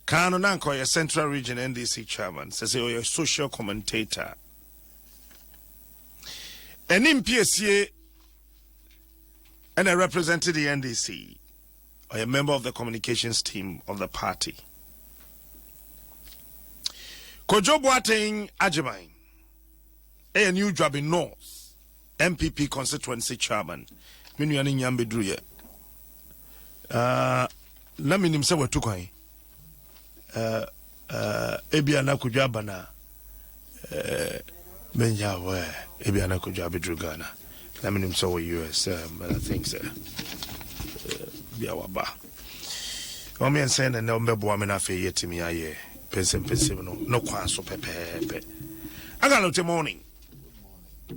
Kano Nanko, your Central Region NDC chairman, says you're a social commentator. And in PSA, and I represented the NDC, or a member of the communications team of the party. Kojo Boateng Agyemang, a new job in North, MPP constituency chairman, Minuani Nyambedruye. Let me say what took Ebiana Kujabana Benjawa, Ebiana Kujabidrugana. Let me say what US, but I think so. Biawaba. Omi and saying, and no Memboamina Fe yet to me, I person, no quaso pepe. I got no morning.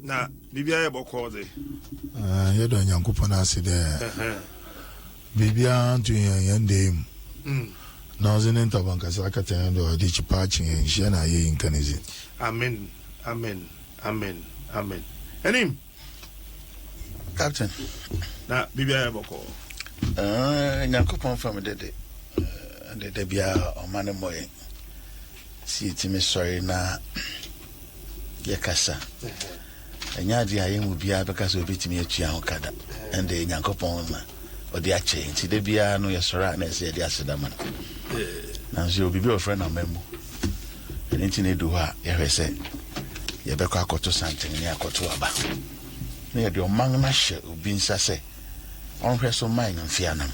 Now, Bibia Boko, you don't young Kupanasi there. Bibia to young dame. Now, the name of Bankasaka or ditch patching and Shana in Kennedy. Amen, amen, amen, amen. And him, Captain. Now, Bibia Boko. Yankupon from the day. And the Debia or Manamoy. See, Timmy, sorry, na Yakasa. And Yadi, I am will be because we'll be to me at Yankada. And the Yankupon or the Ache. See, Debia no Yasora and I said, Yasadaman. Now, she will be your friend of Memo. And intimate do her, you say, Yabeka to something near Kotuaba. Near your Mangnash, Ubin Sase. On her so mine and Fianam.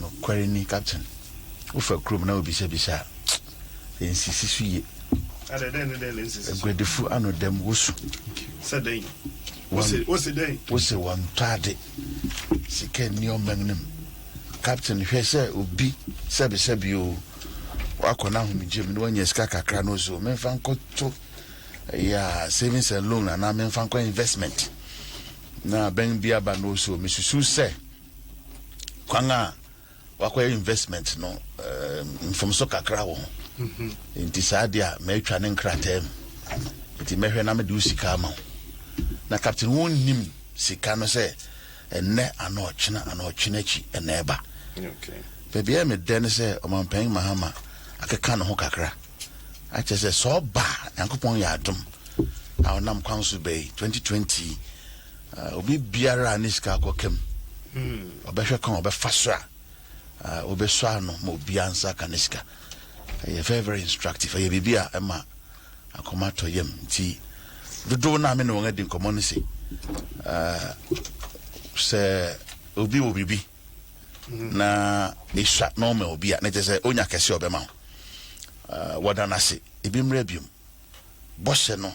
No query ni captain. Ufa group now be Sabisa. The NCC. At the end of the day, great the fool and them wusu. Said day. What's the day? Was a one tardy. She can near Magnum. Captain, he said, Ubi, Sabisabio. Wakona whom Jim, when you skaka cranozo, Menfanco to savings and loan and Menfanco investment. Na ben bia ba no so mesusu se kwanga wakwa investment no from so kakra wo nti sadia me twa ne nkratem nti mehwe na me do sika ma na captain won nim sika no se enne ana ochina chi ene eba okay bebia me den se o man pen mahama akeka no ho kakra a che se so ba yankopon ya adom a onam kwanso bay 2020 obi biara niska akokem obehwe kan obefasra obeswa no mo biansa kaniska very very instructive bibia ema akoma to yem ti dodo na me no ngadi nkomo se se obi wo bibi na isha no me obi na je se onya kese obema wadana se ebi mrebium boshe no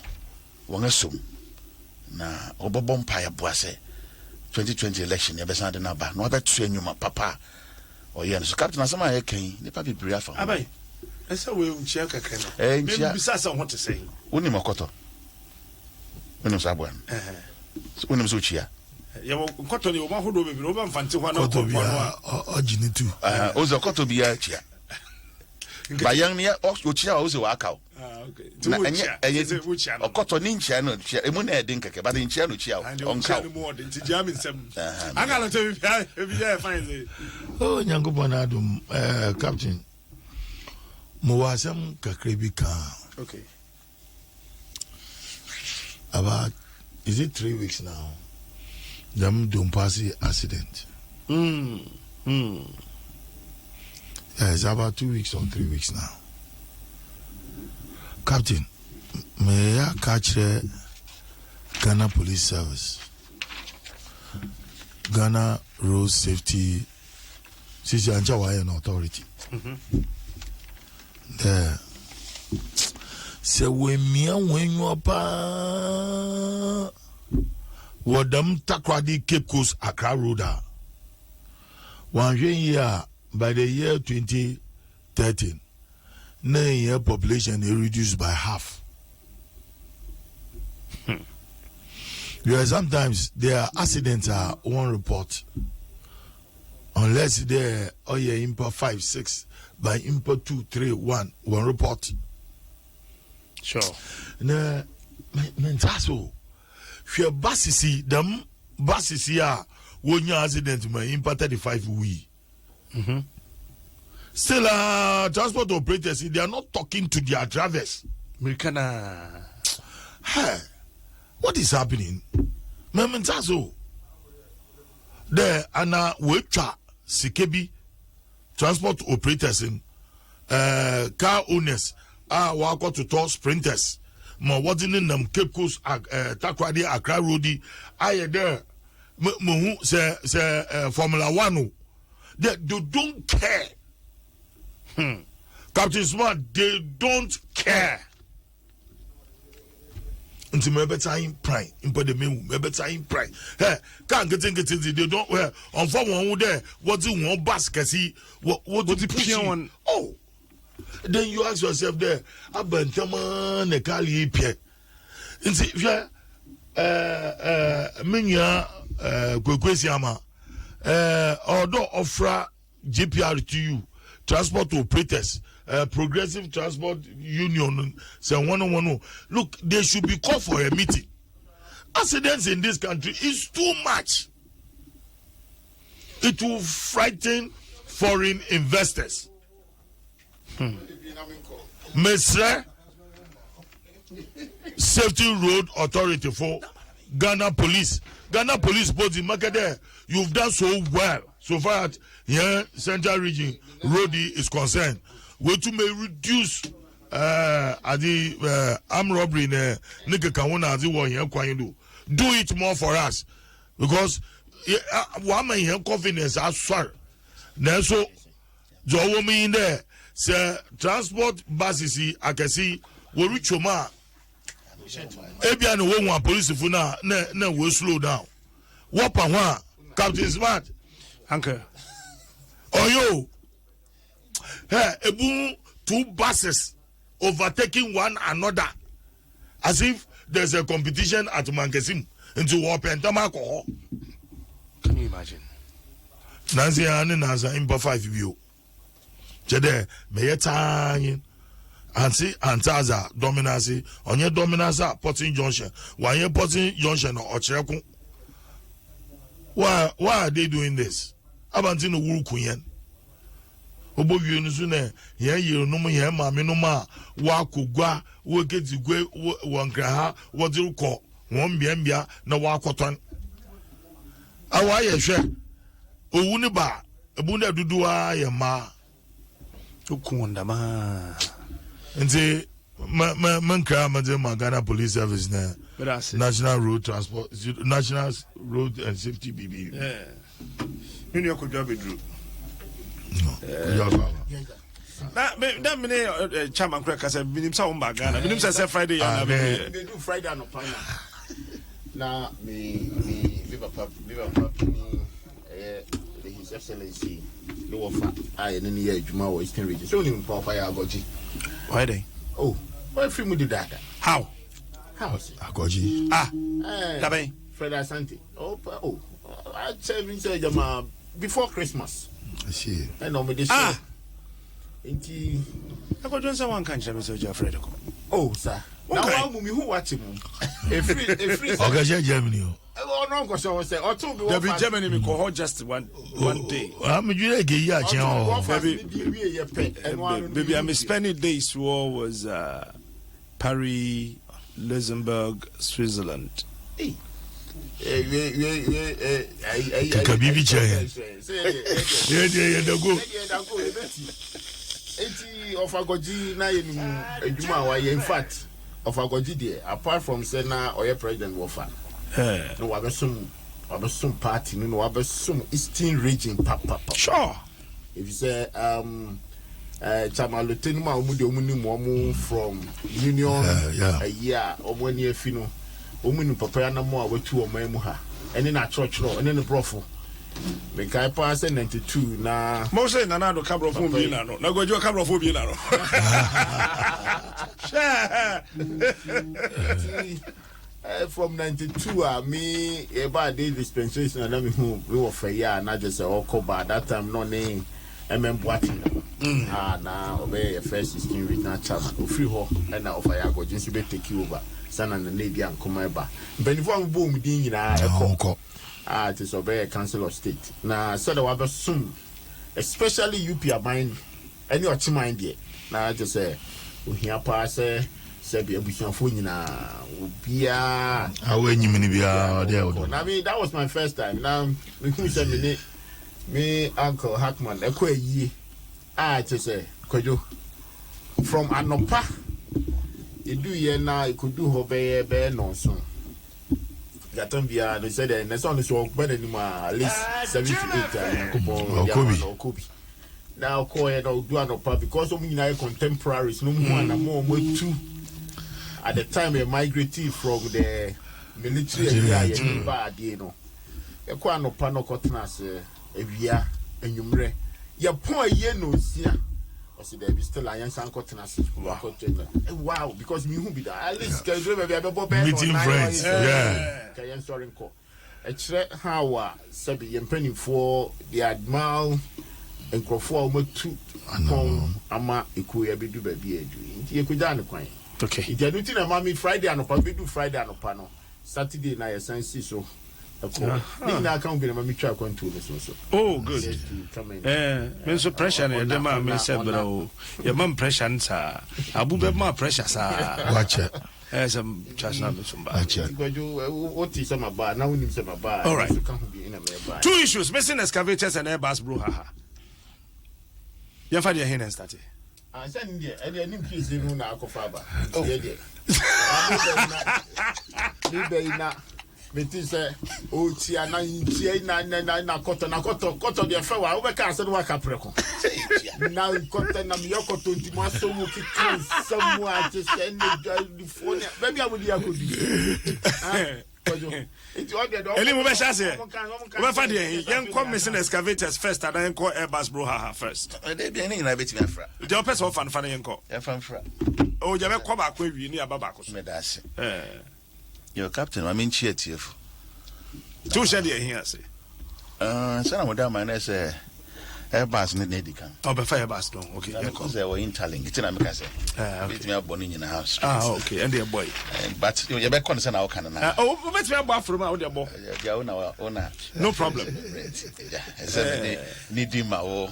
wongasom na obobo mpaya boase 2020 election ya besande na ba no abetu enyuma papa oye no so captain asama ye kan ni pa bibiri afa abai esa we unchia kakra no nchia bisasa what to say woni makoto woni sabwan woni so chia ya koto ni oba hodo bibiri oba mfante ho na koto bia ojinitu ozo koto bia chia bayang ni o chia o se wa aka okay na enye okoto ni nchia no chia emu na edin keke ba de nchia no chia onka nti jam nsem agala to bia fine oh nyango na adum captain mo wasam kakrebi ka okay about is it 3 weeks now them don't pass the accident yeah, it's about 2 weeks or 3 weeks now. Captain, may I catch Ghana Police Service, Ghana Road Safety, Sisi Anjawayan Authority. There. Say when you are Wadam Takradi Cape Coast Accra Road. 1 year by the year 2013, 9-year population is reduced by half. Because sometimes there are accidents are one report, unless there are import 5, 6, by import 2, 3, 1 report. Sure. Na mentaso. If buses them buses here, when you accident, my import 35 we. Still, transport operators, they are not talking to their drivers. Americana. Hey, what is happening? Mementazo. There, Anna Wecha, Sikebi, transport operators in car owners wako to talk sprinters. Ma wasn't in them Cape Coast, Takrady, Accra Roadie. I there, Muhu say Formula 1. They don't care. Captain Smart, they don't care. Until my time prime, import the meal, my time prime. Hey, can't get in, they don't wear on for one there. What's in one basket? See, what the pion one? Oh, then you ask yourself there, Abentama, Nekali, Pierre. And see, yeah, Minya, Kwesiama, although offer GPR to you, transport operators. Progressive Transport Union say 101. Look, they should be called for a meeting. Accidents in this country is too much. It will frighten foreign investors. Mesre Safety Road Authority for Ghana Police. Ghana Police both in market there. You've done so well so far as here Central Region Road is concerned. We to may reduce the armed robbery in Nika Kawuna as you want here. Do it more for us because one man here confidence as far. Then so Joe me in there say transport buses I can see we reach Choma. Ebian one police if na we slow down. What pa Captain Smart Uncle. Oh yo. Hey, two buses overtaking one another as if there's a competition at Mankesim into war pentamako. Can you imagine? Nancy and Nancy in 5 view. Jede, Mayetang and see Antaza dominancy on your dominance at Potting Junction. Why you Potting Junction or Cherokee? Why are they doing this? Abantino Wukuyen. Obo Yunusune, ye no more, mammy no ma, Wakugua, Waketi Gwe, Wankraha, what you call one biambia, no Wakoton. Awaya share. O Wuniba, a Bunda Dudua, ya ma. Ukunda ma. And say, Mankra, Madame Ghana Police Service, National Road Transport, National Road and Safety BB. Yeah. You could job it, Drew. That minute, Chairman Cracker said, Minim Sound Bagana, Minim says Friday, they do Friday on a plan. Now, me, Liverpool, His Excellency, Lower Fat, I and any year, Juma, Eastern Region. So, even Papa Agoji. Why they? Oh, why free with the data? How? Agoji. Tabe. Fred Asante. Oh, I said, Jama, before Christmas. I see. I know me this. I got just one country, Mr. Jeffrey. Oh, sir. Now, who watching him? A free. Okay, Germany. Oh, no, because I was saying, or two. There be Germany, we call her just one day. I'm a Baby, I'm spending days war was Paris, Luxembourg, Switzerland. Kabibi chair. Of Agoji na ejuma wa in fact of Agoji there apart from Sena or your president Wofa. No wabesum party no wabesum Eastern region papa. Sure. If you say Chamalute no omuni from Union a year or 1 year fino omuni papa na mo awetu o man mu ha. Ene na church no ene ne brofo. Me kai pass 92 na mo say na do cabro phone bi na no na go jo cabro phone bi na no from 92 me about the dispensation and me who we were for year na just okoba that time no name Boati na obey first 16 with na chairman ofri ho na offer ya go jinsi be take over sana na lady and come eba benifo ambo mu din nyina ekọ it is obey council of state na so the wabesum especially UP Aban any of mind there. Now I just say, we hear pass Sebi Abusianfo nyina obia awe nyimini bia ode odo. I mean that was my first time. Now we could say me Uncle Hackman ekwayi to say kojo from Anopa you do here now you could do hobe be nonso. Gaton bia they said the son is work better than at least 78 Okobi. Now call it do Anopa because of me contemporaries no more and more two. At the time, I migrated from the military area, you know. You can't no pano cottonas, a via, and you mre. Your poor no see. I said, there is still a young son cottonas. Wow, because me who be that. At least, can you remember meeting friends? Yeah. Can sorry, call. A threat how Sabi and penny for the Admiral and Crawford two ama ikuya be do baby. You could done a coin. Okay. If you're doing a mommy Friday and we do Friday and panel. Saturday night, sense so. Now can't be a mommy try to also. Oh, good. Men so pressure and the man may say, bro, your mum pressure, sir. Abu be more pressure, sir. Watch it. As a chasna, what is some about now? We need some about. All right. Two issues missing excavators and Airbus brouhaha. Your father here and started. I send you any piece in Nakofaba. Oh, yeah. Betisa, oh, Tiana, cotton, your fellow, I can't say what capreco. Now, cotton, I'm your cotton, Timaso, somewhere just end the phone. Maybe I would be anyway, young come missing excavators first and then call Airbus brouhaha first. They be any na beti me fra. The opes of fan yanko. Ya fan fra. Oh, you come back when we near Babacos. Medasi. Your captain, I mean chief. Two shed here, say. Sana madam man say Airbus need can. Oh, before Airbus don't. Okay, because they were interlink. It's in America say. Beti me born in the house. Okay, and their boy. But you be concern our can na. Oh, bet me about from out there boy. Yeah, owner. No problem. Yeah, need him o.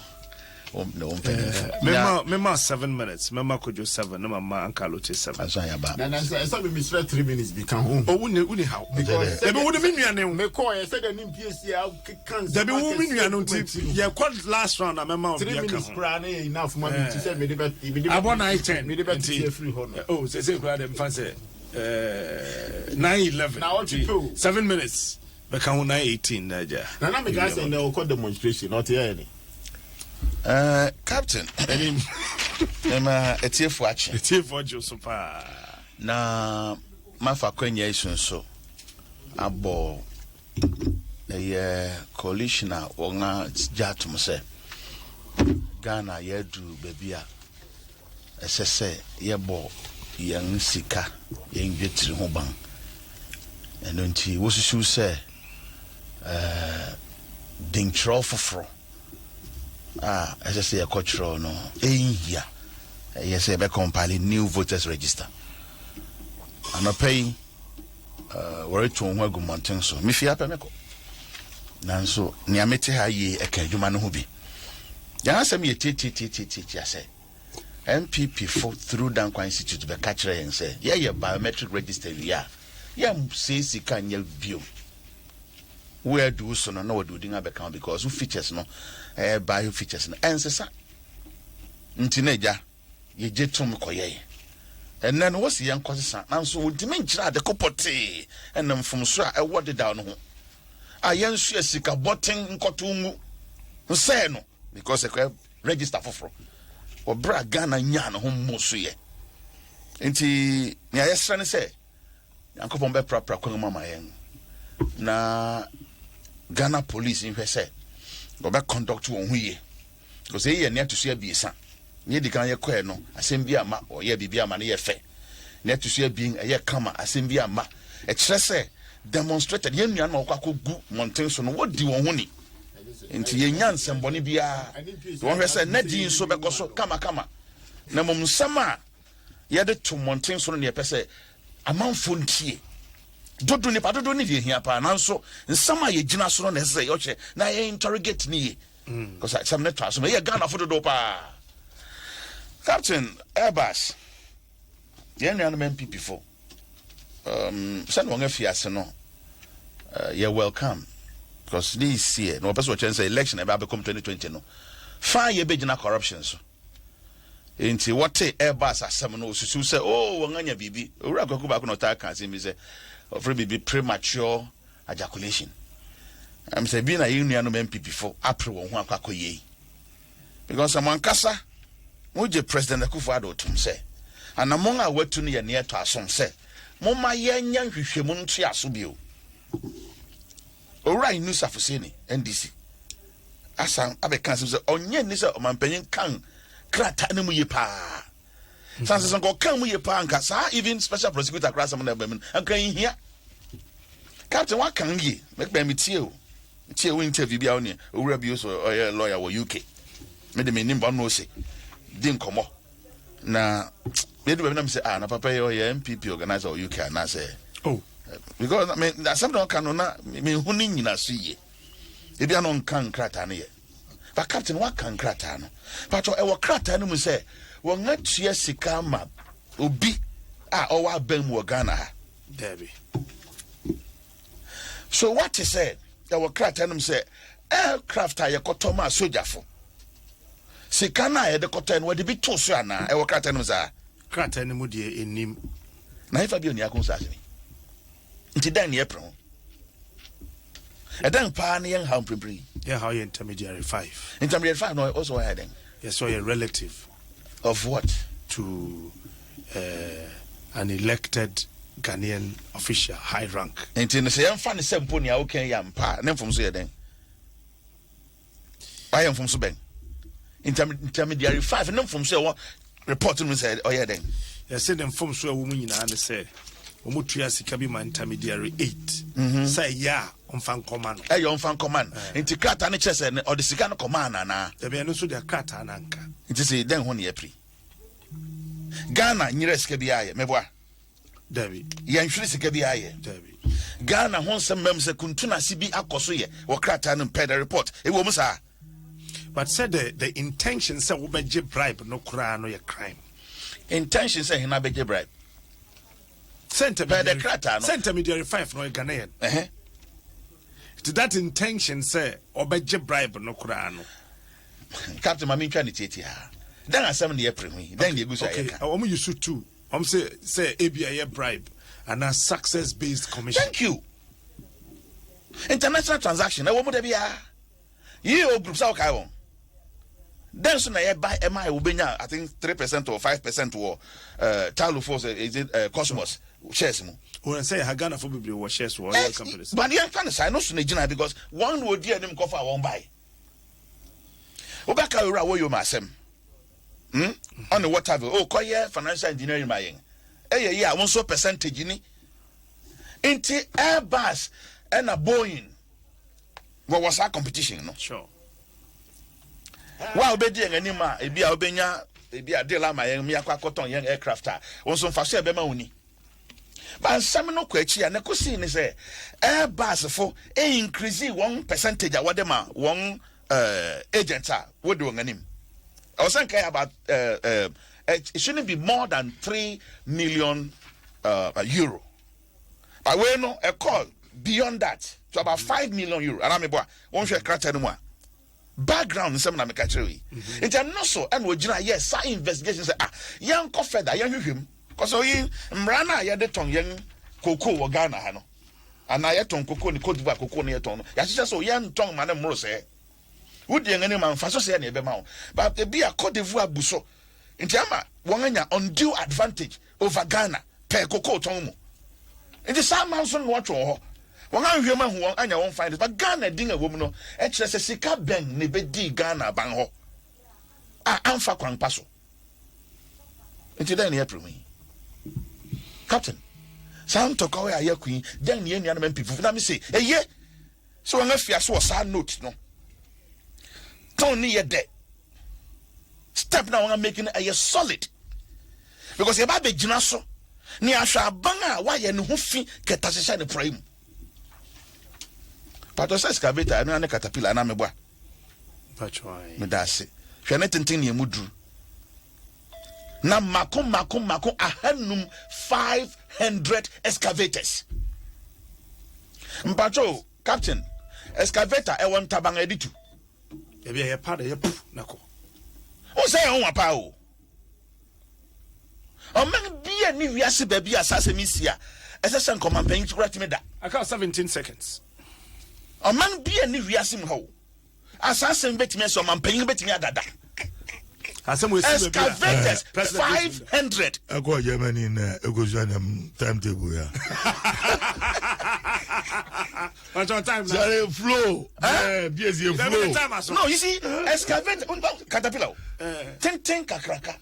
Mema 7 minutes. Mema Kojo 7. No mama Uncle 7. That's why about. And I saw me misread 3 minutes become home. Oh, wouldn't how? Because they wouldn't mean your name. McCoy said an MPSC can't. There be women you are not. Yeah, quite last round. I remember 3 minutes prane enough money to send me the I want 9:10. Me the free honor. Oh, say grad them fancy 9:11. Now what you do? 7 minutes. Become 9:18 Naja. Now I'm guys and they'll call demonstration not here any. Captain, a tear for action. A tear for Joseph. Na Mafa Quenya is so. A ball. A coalition or not Jatum say. Ghana, ye do, baby. As I say, ye ball, young Sika, young Jetri Hoban. And when he was to say, Ding Troll. As I say, a cultural no. Here, yes, I be compiling new voters register. And I pay, worry to Wago Mountain so. Mifia Pemeko. Nanso, Niamete Haye, a Kajuman Hubi. Yansa me a tt, I say. MPP fought through Dankwa Institute to be catcher and say, yeah, biometric register, yeah. Says you can yell view. Where do so no do ding account because who features no bio features no and say ntineja ye jetum koye and then what's the young cause and so dimension the copote and then from so I word down ho ayen so sika botting nkotungu say no because I register for or bra Ghana nya no ho moso ye nti nya yesra ne say yankopon be prapra kwa mama yen na Ghana police in say go back conduct won hu ye because e ye near to share biesa nye di kan ye kɔ no asɛm bi ama o ye bibia ama ne ye fɛ near to share being e ye kama asɛm bi ama e kyerɛ sɛ demonstrated ye nua na ɔkɔ gu mountain so no wodi won hu ni enti ye nya nsɛmbɔne bia won hwɛ sɛ na di nso bɛkɔ so kama na mom nsɛm a ye de to mountain so no ne ye pɛ sɛ amanfo ntie dodo ni padodo ni die hia pa nanso nsama ye gina so na se yo che na ye interrogate ni because some net so ye Ghana for dodo pa Captain Airbus. The only MPP for. Send one FIAS no. You're welcome. Because this year, no person will say election about become 2020 no. 5 year bejina corruption so. Inti what Airbus asem no susu say oh wanganya bibi. Owura kwaku ba ko no ta kan say me say ofre bibi premature ejaculation. I'm say be na union no MPP for April won ho akwakoye. Because someone kasa moje President Akufo-Addo tum say and among our watu no ye near to asom say moma yenya hwehwemu ntu aso bio. Owura inu safoseni NDC. Asan abekan say onye ni say omampanyin kan krata na mu ye pa. Sanse sanko kan mu ye pa anka sa even special prosecutor krasa mo na ba men anka hia. Captain wa kan ye make be me tie o. Tie we interview bia oni owura bi so oye lawyer wo UK. Me de me nimba no se. Din komo. Na me do be na me say na papa ye MPP organizer wo UK na say. Oh. Because I mean that something can na me hu ni nyina so ye. E bia no kan krata na ye. But Captain wa kan krata no. But e wo krata no mu say wo ngatua sika ma obi a o wa ban mu Ghana ha. Debbie. So what he said, there were cratanum say aircraft a yakotoma soldier for. Sikana the cotton would be too soon. I will cratanum za. Kratanimudi in him. Naifa be on Yakun Sasini. Into then April. A then Pani and Hum Pribri. Yeah, how you intermediary 5. Intermediate 5 no also heading. Yes, so a relative Of what? to an elected Ghanaian official, high rank. Into the same funny Semponia, okay, yam pa, name from Sweden. I am from Suben. Intermediary 5, and then from so reporting me said, oh, yeah, then. I said them from so a woman in and say, Omutuya Sikabima intermediary 8. Say, yeah, on fan command. Hey, on fan command. Into Krata and chess and or the Sikano command, and there be no so their Krata and anchor. it is a then one year pre. Ghana, nearest KBI, Meboa. Debbie. Yan Shris KBI. Debbie. Ghana, Honsa Mems, Kuntuna CB Akosuye, or Krata and pay the report. It was But said the intention said we be bribe no crime no your crime. intention saying I beg your bribe. Intermediary the Krata, no? Intermediary 5 no Ghanaian. To that intention say obeje bribe no crime no. Captain Mami Trinity. Then I summoned the April. Then you go say, okay, I want you shoot too. I'm say ABI bribe and a success based commission. thank you. International transaction. I want to be you groups out. Then soon I buy MI will be now, I think 3% or 5% or Talu Force is it Cosmos shares. When I say Hagana for people who shares for other companies. But the kind of sign no because one would dear them cover won't buy. Obaka ura wo yo masem. On the whatever. Oh, koye financial engineering buying. Yeah, one so percentage ni. Into Airbus and a Boeing. What was our competition, no? Sure. Wa obedi en anima e bia obenya e bia de la ma yen mi akwa koton yen aircraft a won so mfa so e be ma uni ba nsam no kwachi a ne kosi ni say Airbus fo e increase 1% a wode ma won agent a wode won anim I was saying about it shouldn't be more than 3 million euro but we no a call beyond that to about 5 million euro and I'm boy won share crater no more background some na me ka kire we nti no so and we gina yes sa investigation say yan ko feda yan hwehwem cause oyin mra na ya de ton yan koko wo Ghana ha no ana ya ton koko ni Cote d'Ivoire koko ni ya ton no ya hye so yan ton ma ne mro se wodi yan ni man fa so se na e be ma wo but e bia Cote d'Ivoire buso nti ama won anya undue advantage over Ghana per koko ton mu nti sa man so no watwo ho won ahwe ma hu anya won find it but Ghana din a wom no e kire se sika ben ne be di Ghana ban ho amfa kwan paso nti dan April me captain sam to ko ya yakun dan ne nua na mpifu na me say eye so won afia so sa note no ton ni ye de step na won making a solid because e ba be gina so ni ahwa ban a wa ye ne ho fi ketasesa ne prime Pato sa excavator anu ane caterpillar na meboa. That's why. Me da se. Hwe ne tenten ne emudru. na mako ahanum 500 excavators. Mpacho captain excavator e won tabang editu. E be part e puf nako. O say on apa o. O man bia ni wiase ba bia asase misia. Ese sen command pen kurati me da. I got 17 seconds. O man bia ni wiase m ho. Asase betimi so man pen betimi adada. Excavators 500. I go Germany in Egojanam timetable. Yeah. What's your time now? Sorry, flow. Flow. No, you see, excavator, caterpillar. 10 kakraka.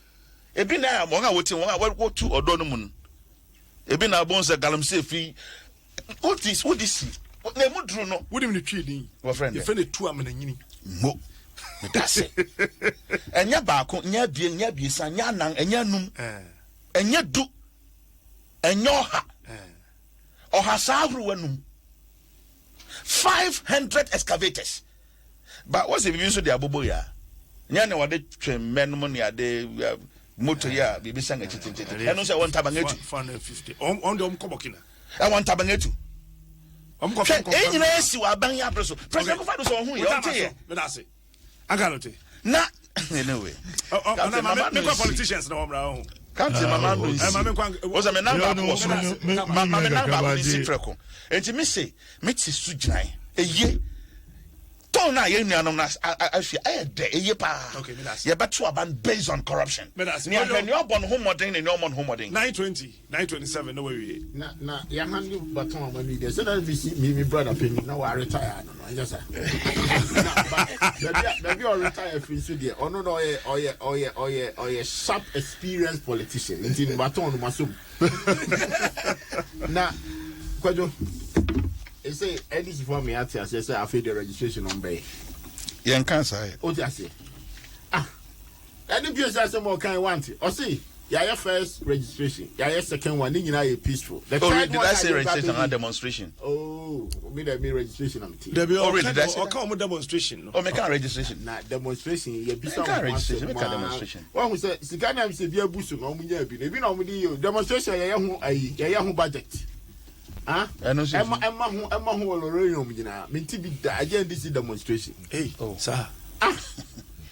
Ebi na mo nga woti wo tu odo no mun. Ebi na bon se galamsey fi. What this? Na mu dru no. What do you mean tree din? Your friend. You find two amana nyini. Mo. That's it. Enya baako, nya bie sa nya nan, enya num. Enya du. Enya oha. Oha sa ahru anum. 500 excavators. But what's the use of the abobo ya? Nya na wade twem menum ne ade motor ya bibi sanga chichichi. Eno say one tabangetu 450. On the omkobokina. I want tabangetu. Enyina esi wa ban ya preso. President ko fa do so hu ya o tie. That's it. Agalote. Na anyway. Me politicians na omra. Captain mama no isi. Oza me number ko mama me number isi freko. Enti me say me ti su ginan. Eye. Ton na ye nuanom na ahwe ayede eye pa. Okay, me that's. Ye beto aban based on corruption. Me that's. Ni ahwe ni obon ho modern ni obon ho modern. 920, 927 no we. Na ya handle baton amani there. So that me brother pay me now I retire no. I just maybe I retire free so there. Ono no oye sharp experienced politician. Nti baton no masum. Na kwajo e say any for me at say I feel the registration on bay. Yen kan say. O ti ase. Any bi say more kind want it. O see your first registration, your second one, you know, peaceful. The did I say registration or demonstration? Oh, me registration. I'm there be already come demonstration. Oh, make a registration. Nah, demonstration. You be some registration. Make a demonstration. One who say, "Sigana mi se bi abusu no mu nya bi. Ebi na mu di demonstration. Ya hu budget. Ah? Emma hu olorero mu gina. Minti bi da agenda this demonstration. Hey, sir. Ah.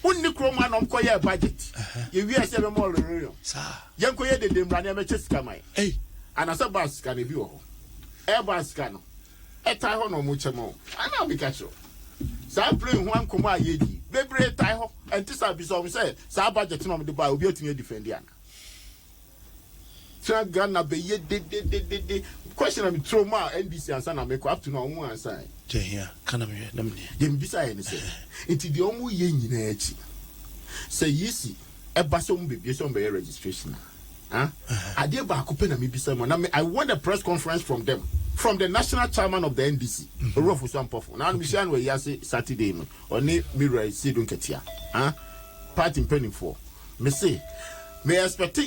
Unni kroma no koye budget. Ye wi ase be mo olorero. Sir. Yen koye de demra na me chesika mai. Hey. Anasa bus ka na bi wo ho. Airbus ka no. Eta ho no mu chemo. Ana bi ka cho. Sa plane ho ankomo ayeji. Bebre tai ho. Enti sa bi so say sa budget no me de ba obi otumi defend ya. Tra Ghana be ye de question am trauma NDC answer na make up to no mu answer. Je here kana me na me. Ye mbisa ye ne say. Enti de omu ye nyina achi. Say yisi e ba so mu be so be registration. Ade ba ko pe na me bisa mo na me I want a press conference from them. From the national chairman of the NDC, Orofu Sampofo. Now me say we yase Saturday no. Oni me right say don ketia. Party penning for. Me say me expect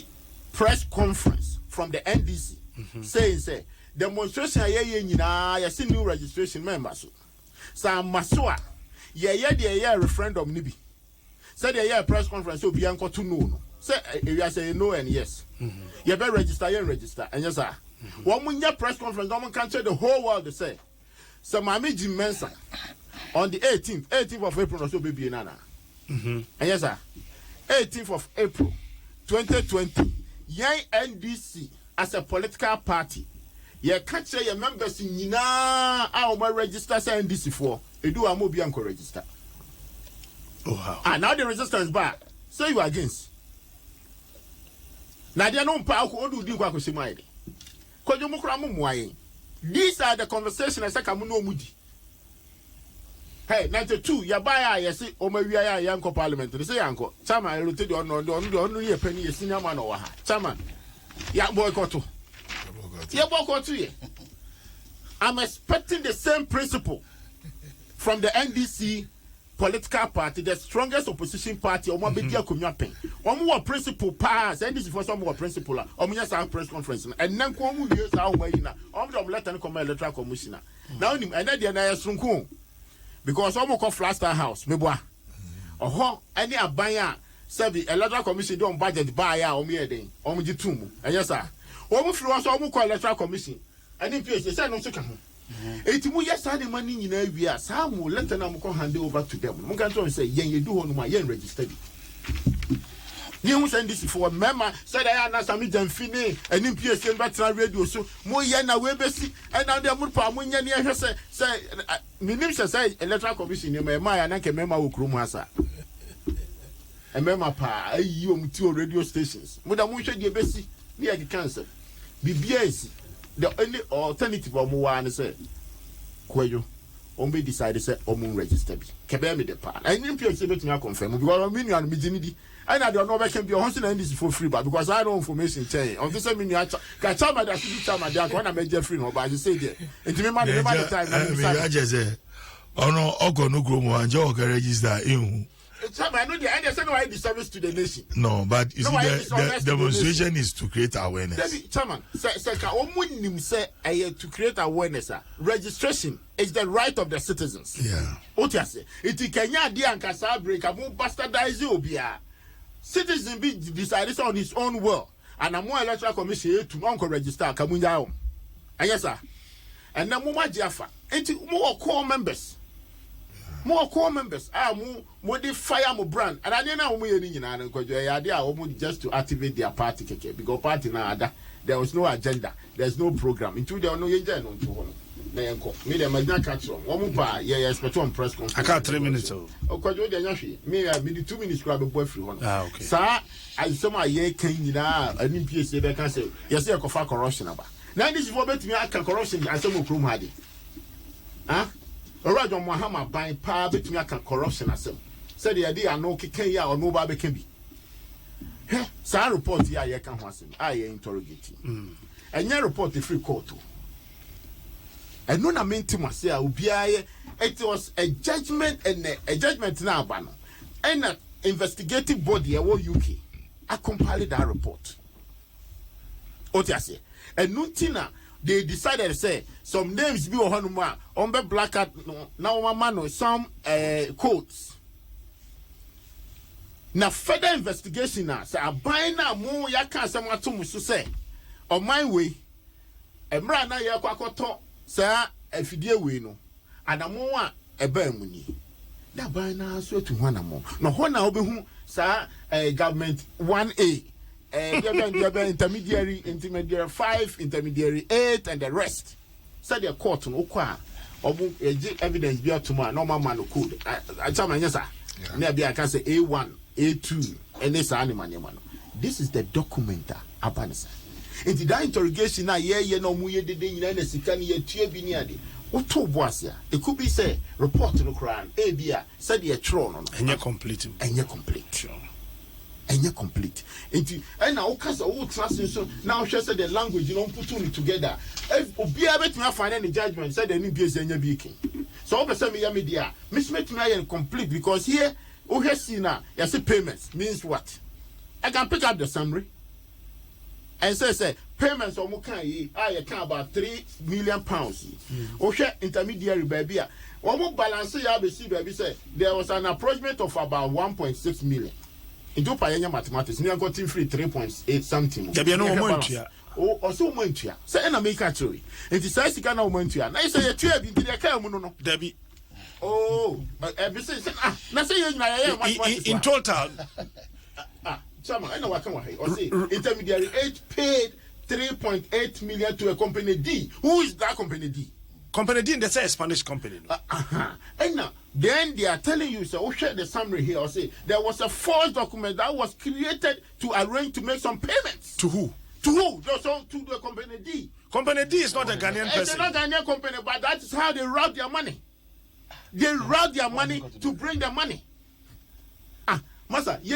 press conference from the NDC saying say demonstration ye nyina ya see new registration members so masoa ye the referendum ni bi say the press conference obi anko to no say we say no and yes ye be register and yes sir one munya press conference one can tell the whole world to say so mama Jim Mensa on the 18th of April so be nana and yes sir 18th of April 2020 Yang NDC as a political party, ye can't say your members in Yina our register NDC for a do a mobi anko register. Oh how? And now the resistance back. So you are against. Now they don't power who do what you These are the conversations I say come no mudi. Hey, 92, ya buy ya see o we are yanko parliament. They say yanko. Chama rotate on ye penny senior man or ha. Chama. Ya boycott. Ya boycott ye. I'm expecting the same principle from the NDC political party, the strongest opposition party, or more media community. One more principle pass, NDC for some more principle, or me just press conference, and then come years our way now. I'm letting come electoral commissioner. Now, and then the another because almost called Flaster House, me boy. Any abaya Sebi electoral commission don budget buy ya omo ye den omo ji tumu enye sa omo firi so omo call electoral commission ani PhD say no so ka ho eti mu yes and money nyina wi a sa mu letter na mu ko hand over to them mu kan tell say yen ye do ho no ma yen register bi you send this for mema said I na sami jamfini ani PhD ba tra radio so mo ye na we besi and now dem pa mo nya ne ehwe say minim say electoral commission ne ma ya na ke mema wo krom asa emema pa ayi omuti o radio stations muda mu hwe de besi ne ya cancel BBS the only alternative o mu wa ne say kwayo on be decide say o mu register bi kebe me de pa and you say betimi confirm because me nua no me gini I know they no be can be on this for free but because I know information change on this me nua ka chama da si chama da ko na me free no but you say there intimi ma the time me just say ono ogo no grow mo anje o register in I know the idea why the service to the nation. No, but you see, the demonstration is to create awareness. Chairman, to create awareness. Registration is the right of the citizens. Yeah. What you say? It Kenya dia nkasa break amu bastardize obia. Citizen be decided on his own will. And a more electoral commission to non register kamunya. And yes, sir. And then more Jaffa. It's more core members. More core members are more they fire more brand and I don't know we because the idea almost just to activate their party because party now there was no agenda, there's no program into there no agenda on to home. Me the magna catch one pa expect on press conference. I can't 3 minutes. Because you the me 2 minutes grab a boy free one. Okay. Sir, I some a year can an MPS they can say yes I can corruption about. Now this is for bet me I can corruption and some room had it. Huh? Already on Muhammad buying power between a corruption as well. Said the idea no kicken ya or no baby can be. Sa report ya ye can was I interrogating. And your report the free court. And no mean to myself it was a judgment and a judgment now banner. And an investigative body UK. I compiled that report. What I say? And Nutina they decided to say some names be on the black at now man some codes. Now further investigation now say abai na mo ya kan some atom so say on my way emra na ya kwakoto say afidie we no adamo a eba mu ni da abai na so to hwana mo no hona obehu say government 1A intermediary 5, intermediary 8, and the rest. Said the court no kwa evidence be tomorrow normal man code. I tell my yes sir. Maybe I can say A1, A2, and this animal. This is the documenta abanisa. In the interrogation na ye no mu ye de nyina na sika ne ye tue bi ni ade. Oto boasia. It could be say report no kran. A bia said the tro no. Enye complete. Enye complete. Enye complete. And now kasa o trust so now she said the language you don't put it together. If obia bet me find any judgment said any be enye bi so o person me ya media miss me complete because here o he see na you say payments means what? I can pick up the summary and say payments o mo kan yi I can about 3 million pounds. O she intermediary baby a o mo balance ya be see baby say there was an approximate of about 1.6 million. In do payanya mathematics, we are getting free 3.8 something. There be no montua. Oh, also montua. Say na make actually. It is size can no montua. Na say you tue bi the ka mu no. There be. Oh, but every say na say you na mathematics. In total. Chama, I know what can I say. Intermediary 8 paid 3.8 million to a company D. Who is that company D? Company D, that's a Spanish company. And now, then they are telling you, so share the summary here, or say there was a false document that was created to arrange to make some payments. To who? To who? To the company D. Company D is not a Ghanaian person. It's not a Ghanaian company, but that is how they route their money. They route their money to bring their money. Masa, we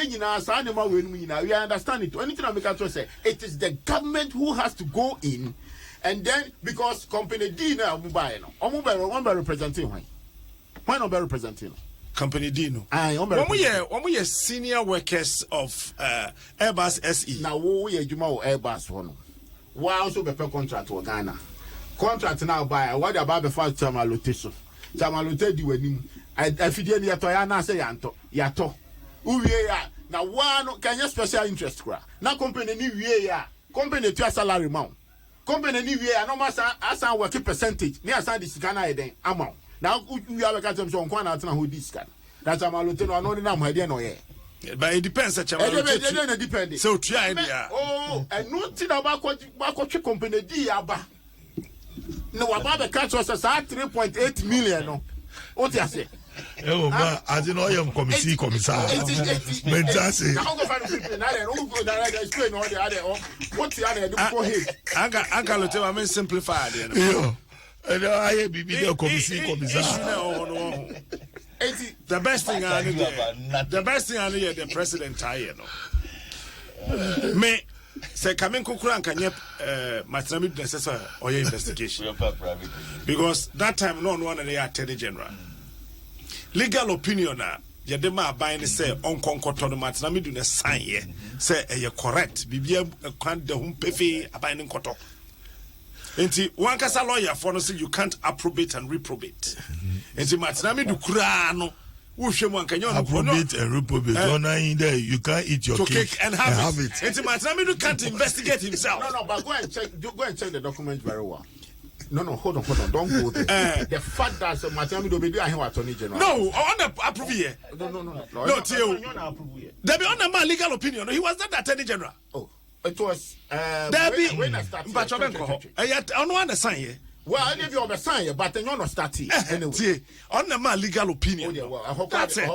understand it. Anything I make a say, it is the government who has to go in. And then, because company D now, one by representing why not by representing? Company D no. One year senior workers of Airbus SE. Now, we are Juma Airbus one. Why also be contract to Ghana? Contract now by what about the first Chamalotation? Chamalote di wenim. I feel near Toyana say Yato. Now one can you special interest cra. Now company ni wie ya. Company to salary amount. Company ni wie ya no masa asan work percentage. Ni asan di sika na eden amount. Now we have a katem so nkwa na atena ho di sika. That's a malote no no na mo hede no ye. But it depends at It depends. So try idea. Oh, and no thing about what company di aba. No about the catch was 3.8 million no. What you say? Oh, ma, as in oil committee commissar. Mentasi. Now go find people now and go direct explain all the other what the other do for him. I got to tell simplify it. Yo. And I be the committee commissar. The best thing I need the president tie no. Me say coming kukura can yep maternity necessary or your investigation. Because that time no one and they attorney general. Legal opinion na yedema buying say on concoto the maternity do na sign ye say you correct bibia kwan de hum pefe abinding koto. Enti one kasa lawyer for no say you can't approbate and reprobate. Enti maternity do kura no approbate and reprobate. There you can't eat your cake and have it. Enti maternity can't investigate himself. No, but go and check the documents very well. No, hold on, don't go there. The fact that Matthew will be here attorney general. No, I want to approve here. No. No, Theo. There be on my legal opinion. He was not attorney general. Oh, it was. When I started. But I don't understand here. Well, I need you understand, but then you're not starting. Anyway, on my legal opinion. That's it.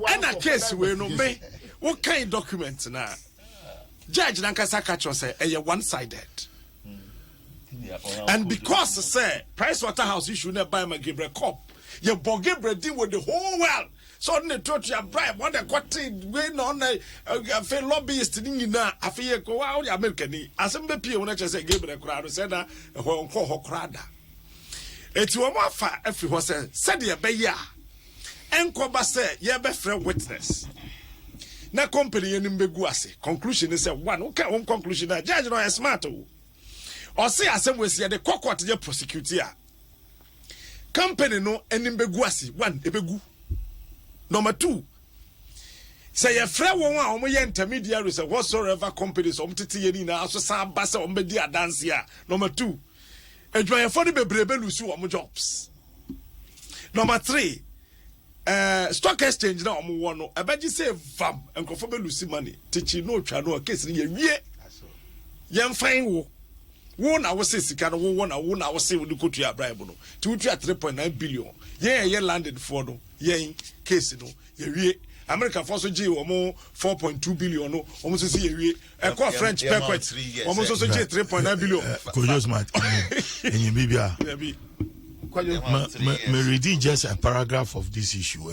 And a case where no me. What kind of documents now? Judge Nankasa Kacho say, one-sided. And because say Price Waterhouse issue never buy my Gabriel Cup, you bought Gabriel deal with the whole world. So on the told you bribe what the quarter going on a fair lobbyist in now. I feel go out American. As some people when I just say Gabriel crowd said that a whole crowd. It's one more far if it was said ya be ya. And Koba say ya be friend witness. Na company in Mbeguase. Conclusion is one. Okay, one conclusion that judge no smart. Or say as some way see the court the prosecutor. Company no and Mbeguase one ebegu. Number 2. Say a friend one intermediaries or whatsoever companies titi na also some basa media dance here. Number 2. Enjoy a funny bebrebe lusu jobs. Number 3. Stock exchange na omo wono abaji say vam enkofo be lose money techi no twa no case ye wie ye mfan wo na wo say sika no wo na wo say wo kotu ya bribe no ti wo 3.9 billion ye landed for no ye case no ye wie America for so G omo 4.2 billion no omo so ye wie e call French pequet omo so G 3.9 billion kojo smart enyi bibia me reading just a paragraph of this issue,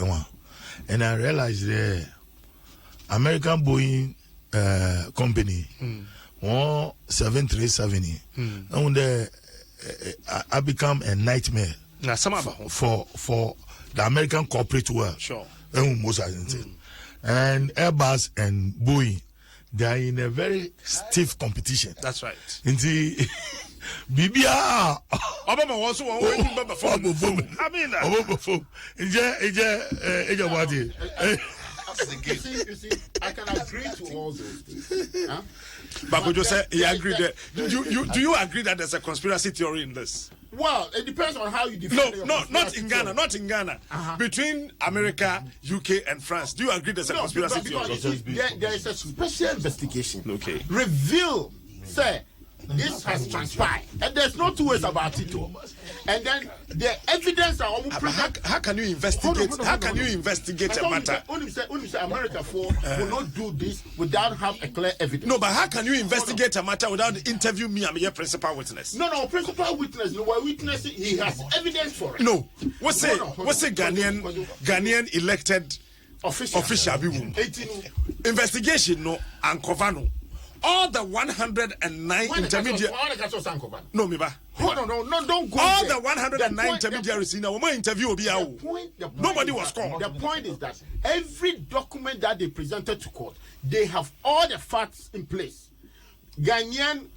and I realized the American Boeing company, 737, and I become a nightmare for the American corporate world. Sure. And Airbus and Boeing, they are in a very stiff competition. That's right. Bibia Obama also one I mean you see, I can agree to all those things. Huh? But could you say he agreed that do you agree that there's a conspiracy theory in this? Well, it depends on how you define not in Ghana. Between America, UK, and France. Do you agree there's a conspiracy theory? There is a special investigation. Okay. Reveal, say, this has transpired, and there's no two ways about it. And then the evidence are almost how can you investigate? How can you investigate a matter? Only say America will not do this without have a clear evidence. No, but how can you investigate a matter without interview me? I'm your principal witness. No, principal witness. No, we're witnessing. He has evidence for it. No, what's a Ghanaian elected official? Investigation no uncover no. All the 109 intermediaries. No, me ba. No, don't go. All the 109 intermediaries in our interview. Nobody was called. The point is that every document that they presented to court, they have all the facts in place. Ghanaian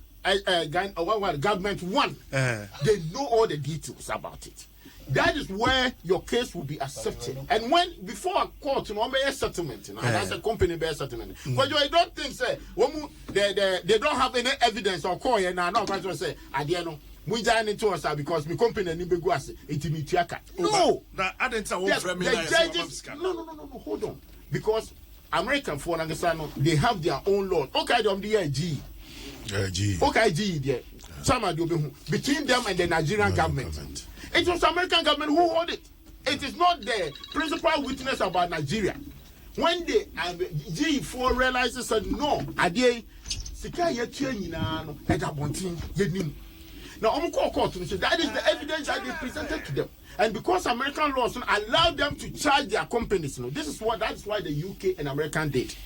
government one, they know all the details about it. that is where your case will be accepted. And when before a court, a settlement, that's a company based settlement. But I don't think say they don't have any evidence or call and now going to say Adiano. We join into us because my company ni beguase itimitua. No, I didn't say the judges. No, hold on. Because American for they have their own laws. Okay, the G. Okay, G there. Between them and the Nigerian government. It was the American government who hold it. It is not the principal witness about Nigeria. When the G4 realizes that no, Adie, Sika Yeti no, Edabontin, Yenim. Now, court that is the evidence that they presented to them. And because American laws allow them to charge their companies, that is why the UK and American did.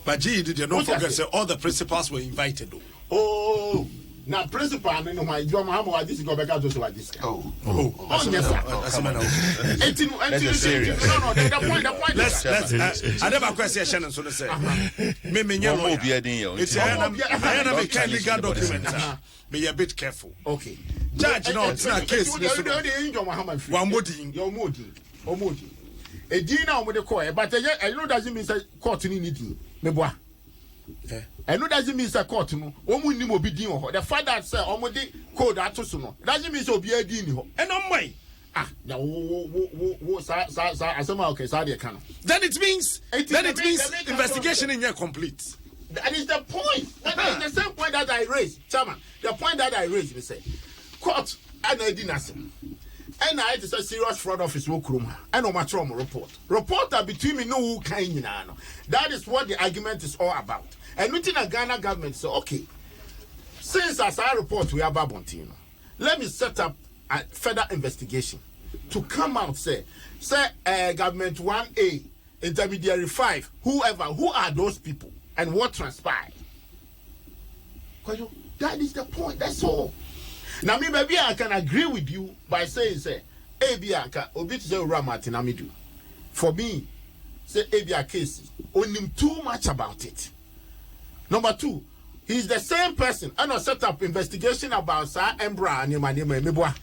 But G, did you not forget say all the principals were invited though? Oh, now principal, I know my John Mahamo, this is going back to this. Oh, yes, sir. No, the point. Let's. I never question Shannon, so to say. It's a legal document. Be a bit careful. Okay. Judge, no, it's not a case. One Omodi. A dinner with the court, but I know doesn't mean court in anything. Meboa. I know doesn't mean court. No, Omu Nimo be deal. The father said, Omodi code at Tosuno. Doesn't mean so be a dino. And on way. Now, then it means investigation in here complete. That is the point. That is the same point that I raised, Chairman. The point that I raised, we say, court and I didn't ask him. And I just a serious fraud office will come. I know my trauma report. Reporter between me no who kind. That is what the argument is all about. And within a Ghana government, so okay. Since as I report we are Babontino, let me set up a further investigation to come out say government 1A, intermediary 5, whoever, who are those people? And what transpired? That is the point. That's all. Now, maybe I can agree with you by saying, say, Abiaka, Obit Ramatinamidu. For me, say Abia Casey, only too much about it. Number 2, he's the same person. I know set up investigation about Sir Embra and Meboa.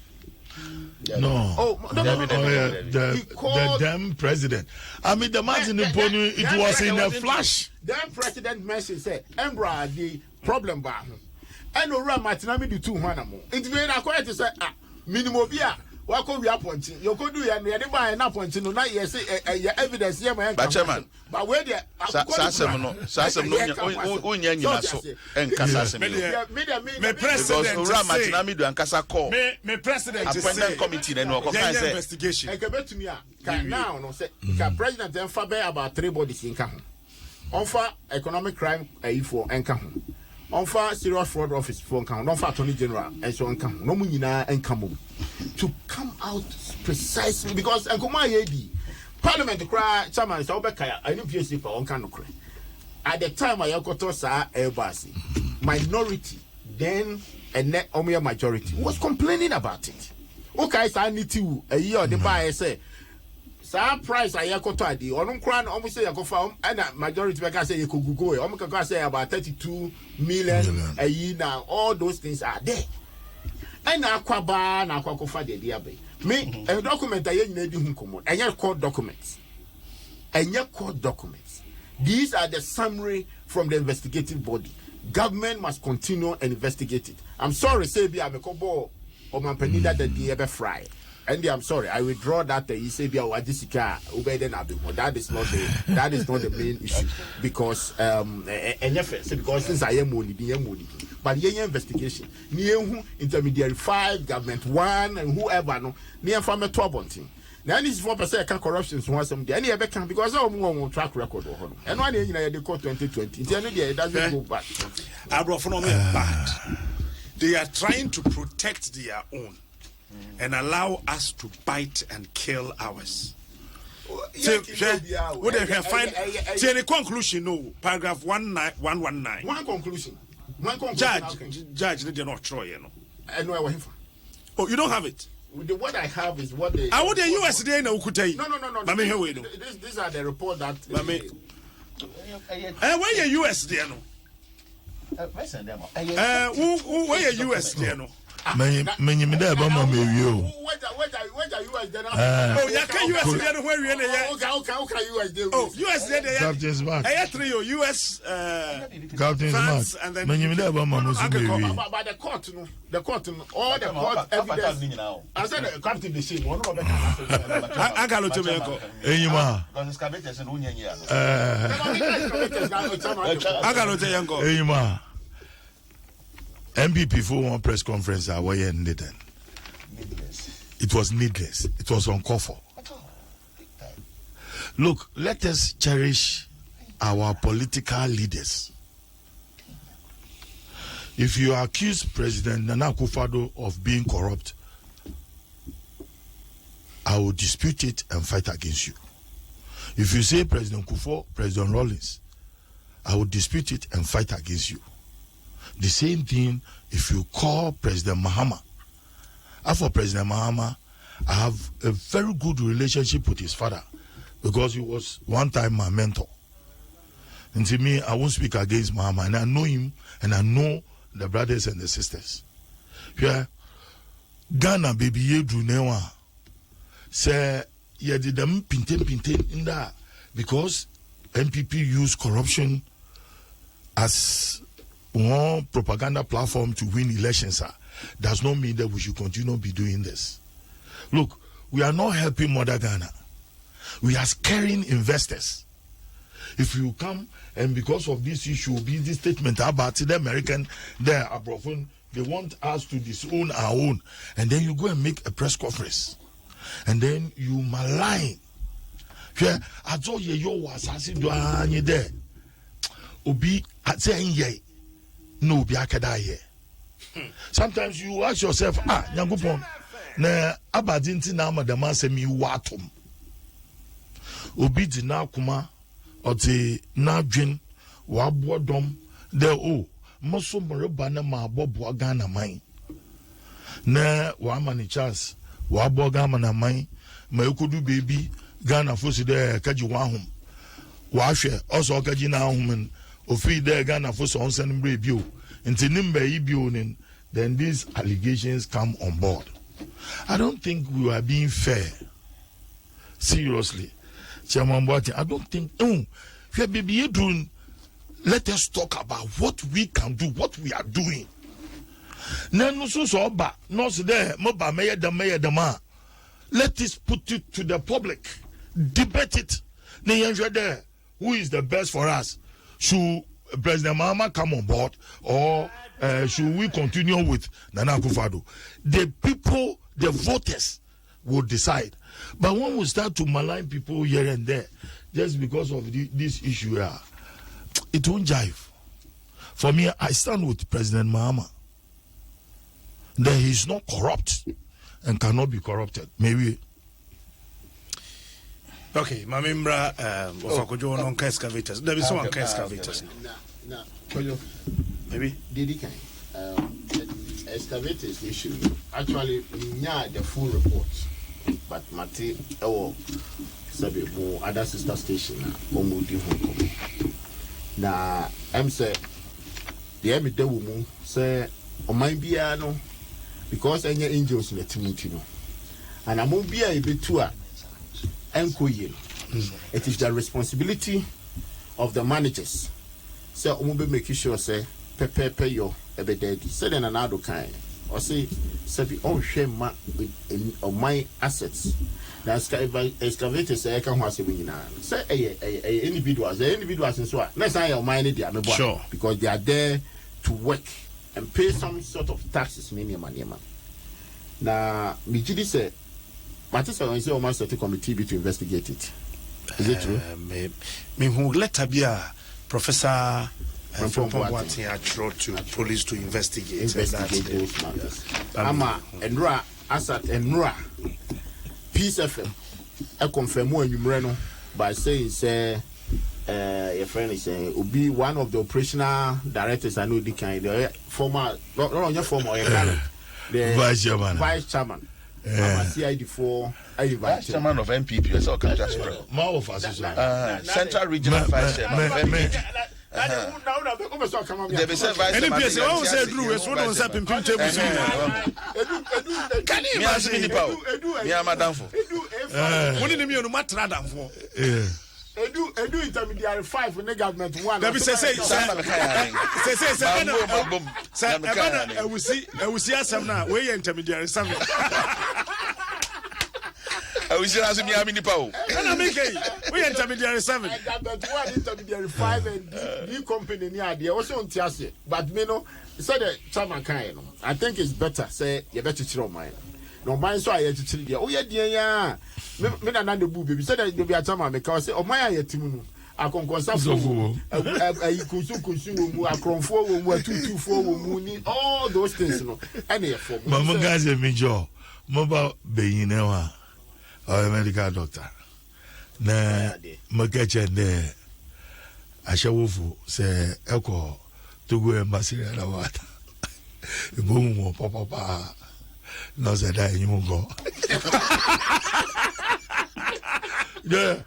No. The damn president. I mean, the man in the pony, it was in a flash. Then president mentioned, say, Embra, the problem bar. I know Ram Martinami do 200 more. It's very acquired to say, minimum via. What could we appoint? You could do and the buy an appointment. No, not yes, your evidence here, man. But Chairman, but where the Sassam and Casas, me president Ram Martinami do and Casa call. Me president appointment committee and investigation. I get to me now, no, say, President then Faber about 3 bodies in Kahun. Offer economic crime for Enkahun. Offer serious fraud office for Enkahun. Offer Attorney General and so on. No munina Enkamu. To come out precisely because Enkoma Yedi Parliament to cry Chairman Saubekaya, I knew PhD for one kind of cry. At the time I got to Airbasi, minority, then a net Omia majority was complaining about it. Okay, so I need to a year the buyer say. Sa price I got to the on crown almost say I go farm and majority because say you could go almost say about 32 million a year now. All those things are there. And Aquaba na Aquacofa de Diabe. Me a document I need him come and your court documents. And your court documents. These are the summary from the investigative body. Government must continue and investigate it. I'm sorry, say be a kobo or my penida that the ever fry. And I'm sorry, I withdraw that you say be our Jessica that is not the main issue because because since I am only but the investigation near intermediary 5 government 1 and whoever no near from a 12 now this is 4% corruption so some any ever can because I'm track record and one year they call 2020 it doesn't go back. Bad. They are trying to protect their own and allow us to bite and kill ours. So, what they can find? See the conclusion. No, paragraph 119. One conclusion. Judge, they did not try. You know. I know I Oh, you don't have it. What I have is what they. I would the US day no Ukutai. No. These are the report that. Where your US there no? Where your US there no? Many me there, Bama me you. Where are you as general? Oh, yeah, can US there where we are? Okay, you as there. Oh, US there. Captain's back. I had 3 US Captain's France back. and then Many me there, Bama Musu. By the court, no. The court, no. All the court evidence. I said the captain the same. One of the I got to me. Enyima. I got to yanko. Enyima. MPP for one press conference I was ended then. It was needless. It was uncalled for. Look, let us cherish our political leaders. If you accuse President Nana Akufo-Addo of being corrupt, I will dispute it and fight against you. If you say President Kufuor, President Rawlings, I will dispute it and fight against you. The same thing if you call President Mahama. After President Mahama, I have a very good relationship with his father because he was one time my mentor. And to me, I won't speak against Mahama, and I know him and I know the brothers and the sisters. Yeah, Ghana baby Yedru Newa say yeah did them pinten in that because MPP use corruption as one propaganda platform to win elections, sir, does not mean that we should continue to be doing this. Look, we are not helping Mother Ghana. We are scaring investors. If you come and because of this issue, be this statement about the American, there abroad, they want us to disown our own, and then you go and make a press conference, and then you malign. Yeah, I told you you was asking do any there. Obi at saying ye. No, be akada. Sometimes you ask yourself, Nyangupon, na abadinti na madama se mi watum. Obi di na kuma, oti na dwin, wabo dom, de o, moso mreba na mabobo Ghana mai. Na wamani chance, wabo Ghana na mai, ma yokudu baby, Ghana fosi de kaji wahum. Wahwe, also kaji na ahumen, ofi de Ghana fosi onsen mbre bio. Until Nimba, then these allegations come on board. I don't think we are being fair. Seriously. Chairman Boateng, I don't think, let us talk about what we can do, what we are doing. Let us put it to the public. Debate it. Who is the best for us? Should President Mahama come on board, or should we continue with Nana Akufo-Addo? The people, the voters, will decide. But when we start to malign people here and there, just because of this issue here, it won't jive. For me, I stand with President Mahama. That he is not corrupt and cannot be corrupted. Maybe. Okay, Mamimbra, Ofakojo on excavators. There is some excavators. No, maybe. Did excavators issue? Actually, the full report, but Mati, sabi mo other sister station na omudi home. Na say the emide wo mu say oman bia no because enya angels na timoti no. And amon bia e betu a enkoye. It is the responsibility of the managers. So we be making sure say pay your ebededi. Say then another kind. Or say be on share my assets. Now excavators say I can have say say individuals in so. Let's say your money there, sure, because they are there to work and pay some sort of taxes minimum. Now Mijidi say Matisa on say o man set a committee to investigate it. Is it true? Me who let a Professor from Boateng to police to investigate those matters. Ama Enra Asat Enra Peace FM I confirm more numero by saying say your friend is saying will be one of the operational directors. I know the kind the former not your former the vice chairman. CID4 Vice chairman of MPP, so Central Regional Vice Chairman. There be said vice. Any place I won't say Drew. So don't say pimpin table. Can you imagine? Me am madam for. What did you no matter than for? Edu intermediary 5 in the government 1. Let me say I will see us now. We intermediary 7. I will see us in Miami Nipo. We intermediary 7. Government 1, intermediary 5, and the company near the also on Tiasi. But me no, said the chairman kind. I think it's better say you better chill mine. No mind so I had to chill. Oh yeah, dear. Me na the booby said that you be a chairman because oh my yetimu. I can consult consume a cronfo, 224 all those things. No, any for Mama guys, a major mobile being a medical doctor. Na Makacha de Ashawofu say Echo to go embassy and a water. The boom, papa. No, said I, you won't go. Yeah.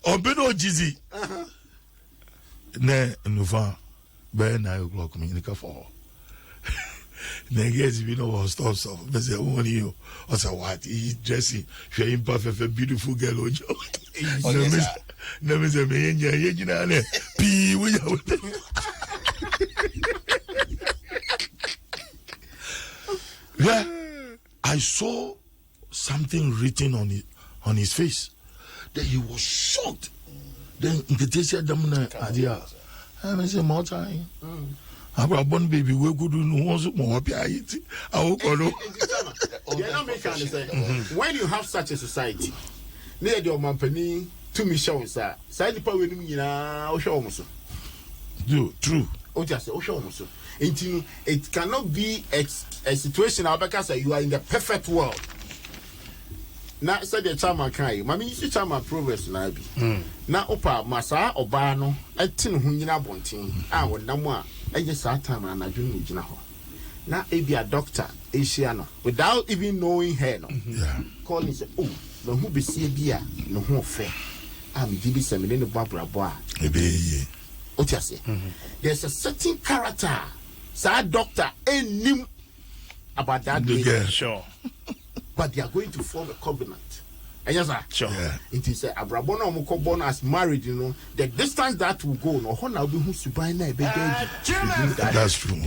Obino Jizzy. Ne, Nufa, by 9 o'clock, Communica 4. Neges, you know, stop, but say, only you, or so what, he's dressing, she's imperfect, beautiful girl, Ojo. Never say, me, and you know, P. Yeah, I saw something written on his face. That he was shocked. Then they said, "Damn, idea." I said, "More time." Our born baby, we could do no more happy. I will call you. When you have such a society, near your company, to me shows that side the power in Oshomoso. True. Oh, just Oshomoso. It cannot be a situation because you are in the perfect world. Na said the chairman kai mami isi chairman progress na bi na opa masa oba no etin ho nyina bonten a wonam a eye saa time na adwun gina ho na ebia doctor ehia no without even knowing her no calling say oh no hu besie bia no ho fe am di bi semene no babrabo a ebeye otiase there's a certain character saa doctor enim about that girl. Sure. But they are going to form a covenant. And yes, sir. Sure. It is a Abrabona Mukobon as married, you know, the distance that will go, no, Hona will be who's to buy now. That's true.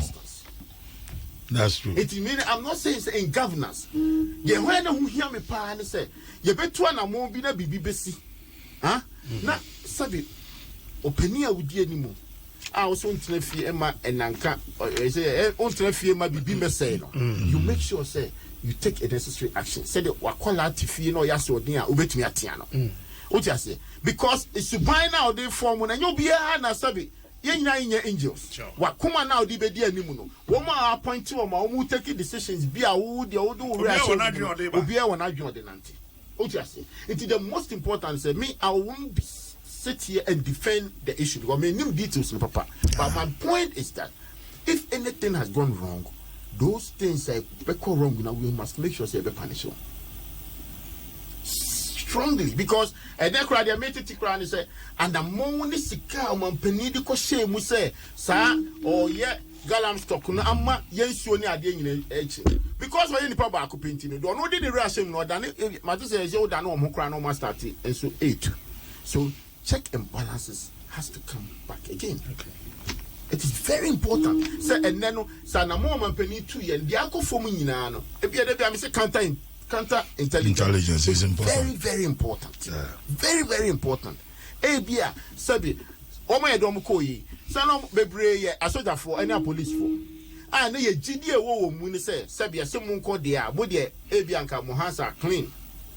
That's true. It means I'm not saying it's in governance. You when who hear me pa and say, you bet one a more be na BBC. Huh? Na sabi openia would anymore. I was on Tnefi Emma and Nanka, say, on Tnefi Emma be message. You make sure, say, you take a necessary action. Say the wakola tifi no yaso dia ubetumi atiano. What you say? Because it's to buy now they form when you be na sabi ye angels. Wakuma now di be dia nimu no. Woma appoint to ma omu take decisions be a wo de wo do reaction. Obi e wona adwon de nante. What you say? It is the most important say me I won't be sit here and defend the issue because me nim details no papa. But my point is that if anything has gone wrong, those things that go wrong now we must make sure they be punished strongly because and then cry they made it cry say and the money sika man penny ko shame say sa or yeah galam stock no amma yensuo ni ade nyina echi because when you ba ko penti no do no dey the reaction no dan ma to say you dan no mo cry no ma start and so 8 so check and balances has to come back again. Okay. It is very important. Say and then say na mo man penny 2 year dia ko fom nyina no e bia de bia me say counter intelligence is important. Very, very important. Yeah. Very, very important. Ebia, sabi, Oma Edom Koyi, Sanom Bebre, a soldier for any police for. And a GDA woman say, Sabia, someone called the Abudia, Ebianca Mohasa clean.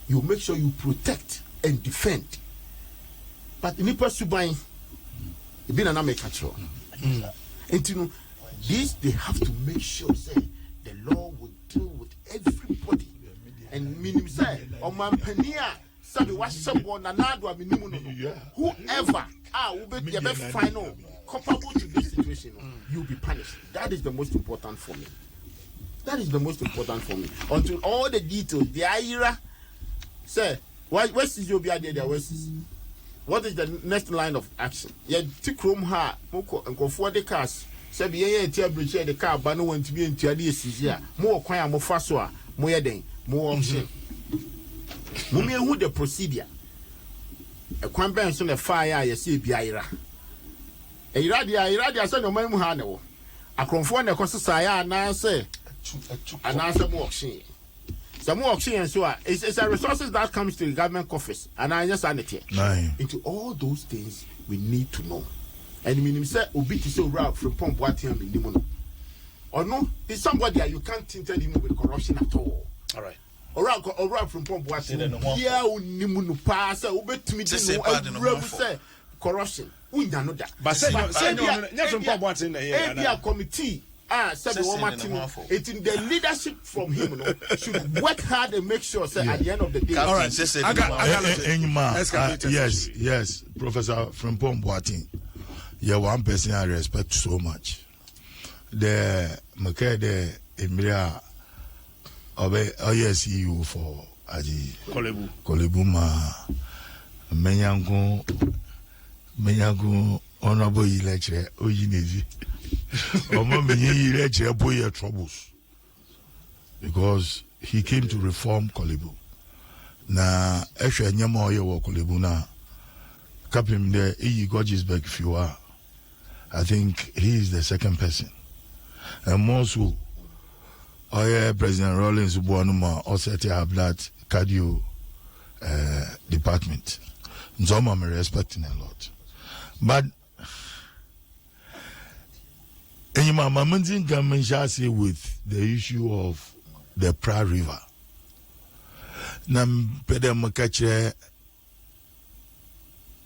You make sure you protect and defend. But Nipa Subai, you've been an American. And you know, this they have to make sure, say, the law will deal with everybody. And minim say o man pania sabi wa shebo na nado aminimu no whoever will be the best final comparable to this situation you'll be punished. That is the most important for me. That is the most important for me until all the details the ira say why is you be there west what is the next line of action? Yeah, take room ha, moko and go for the cars. Sabi ye tia bridge the car, but no one to be in Tiadi Sia. More choir, more faswa, more yading, more option. Mummy, who the procedure? A quambench on a fire, you see, Biira. A iradia, son of my Muhano. A conform the Cossaya, and I say, and answer more option. Some more option, so it's a resources that comes to the government office, and I just sanity. Into all those things we need to know. And meaning say Obi to so Ralph from Pump Watiam in Limono. Or no, it's somebody that you can't tinted him with corruption at all. All right. Or Ralph from Pump Watiam. Yeah, Nimunu pass, Obi to me say corruption. We know that. But say from Pump Watiam, APR committee. Sabi Martin, it's in the leadership from him, should work hard and make sure, say, at the end of the day. All right, yes, Professor Frimpong Boateng. Yeah, one person I respect so much. The Makede Emilia Obe OSCU for Aji Kolebuma Menyango honorable lecturer Oyinezi. Omo troubles because he came to reform Kolebu. Na ehwe nyama oye wo Kolebu na kapim there Iyi Gorgisberg Fiwa. I think he is the second person. And more so, President Rollins Buanuma also have that cardio department. So I'm respecting a lot. But my Mamandin government shall say with the issue of the Pra River. Nam Pedemakache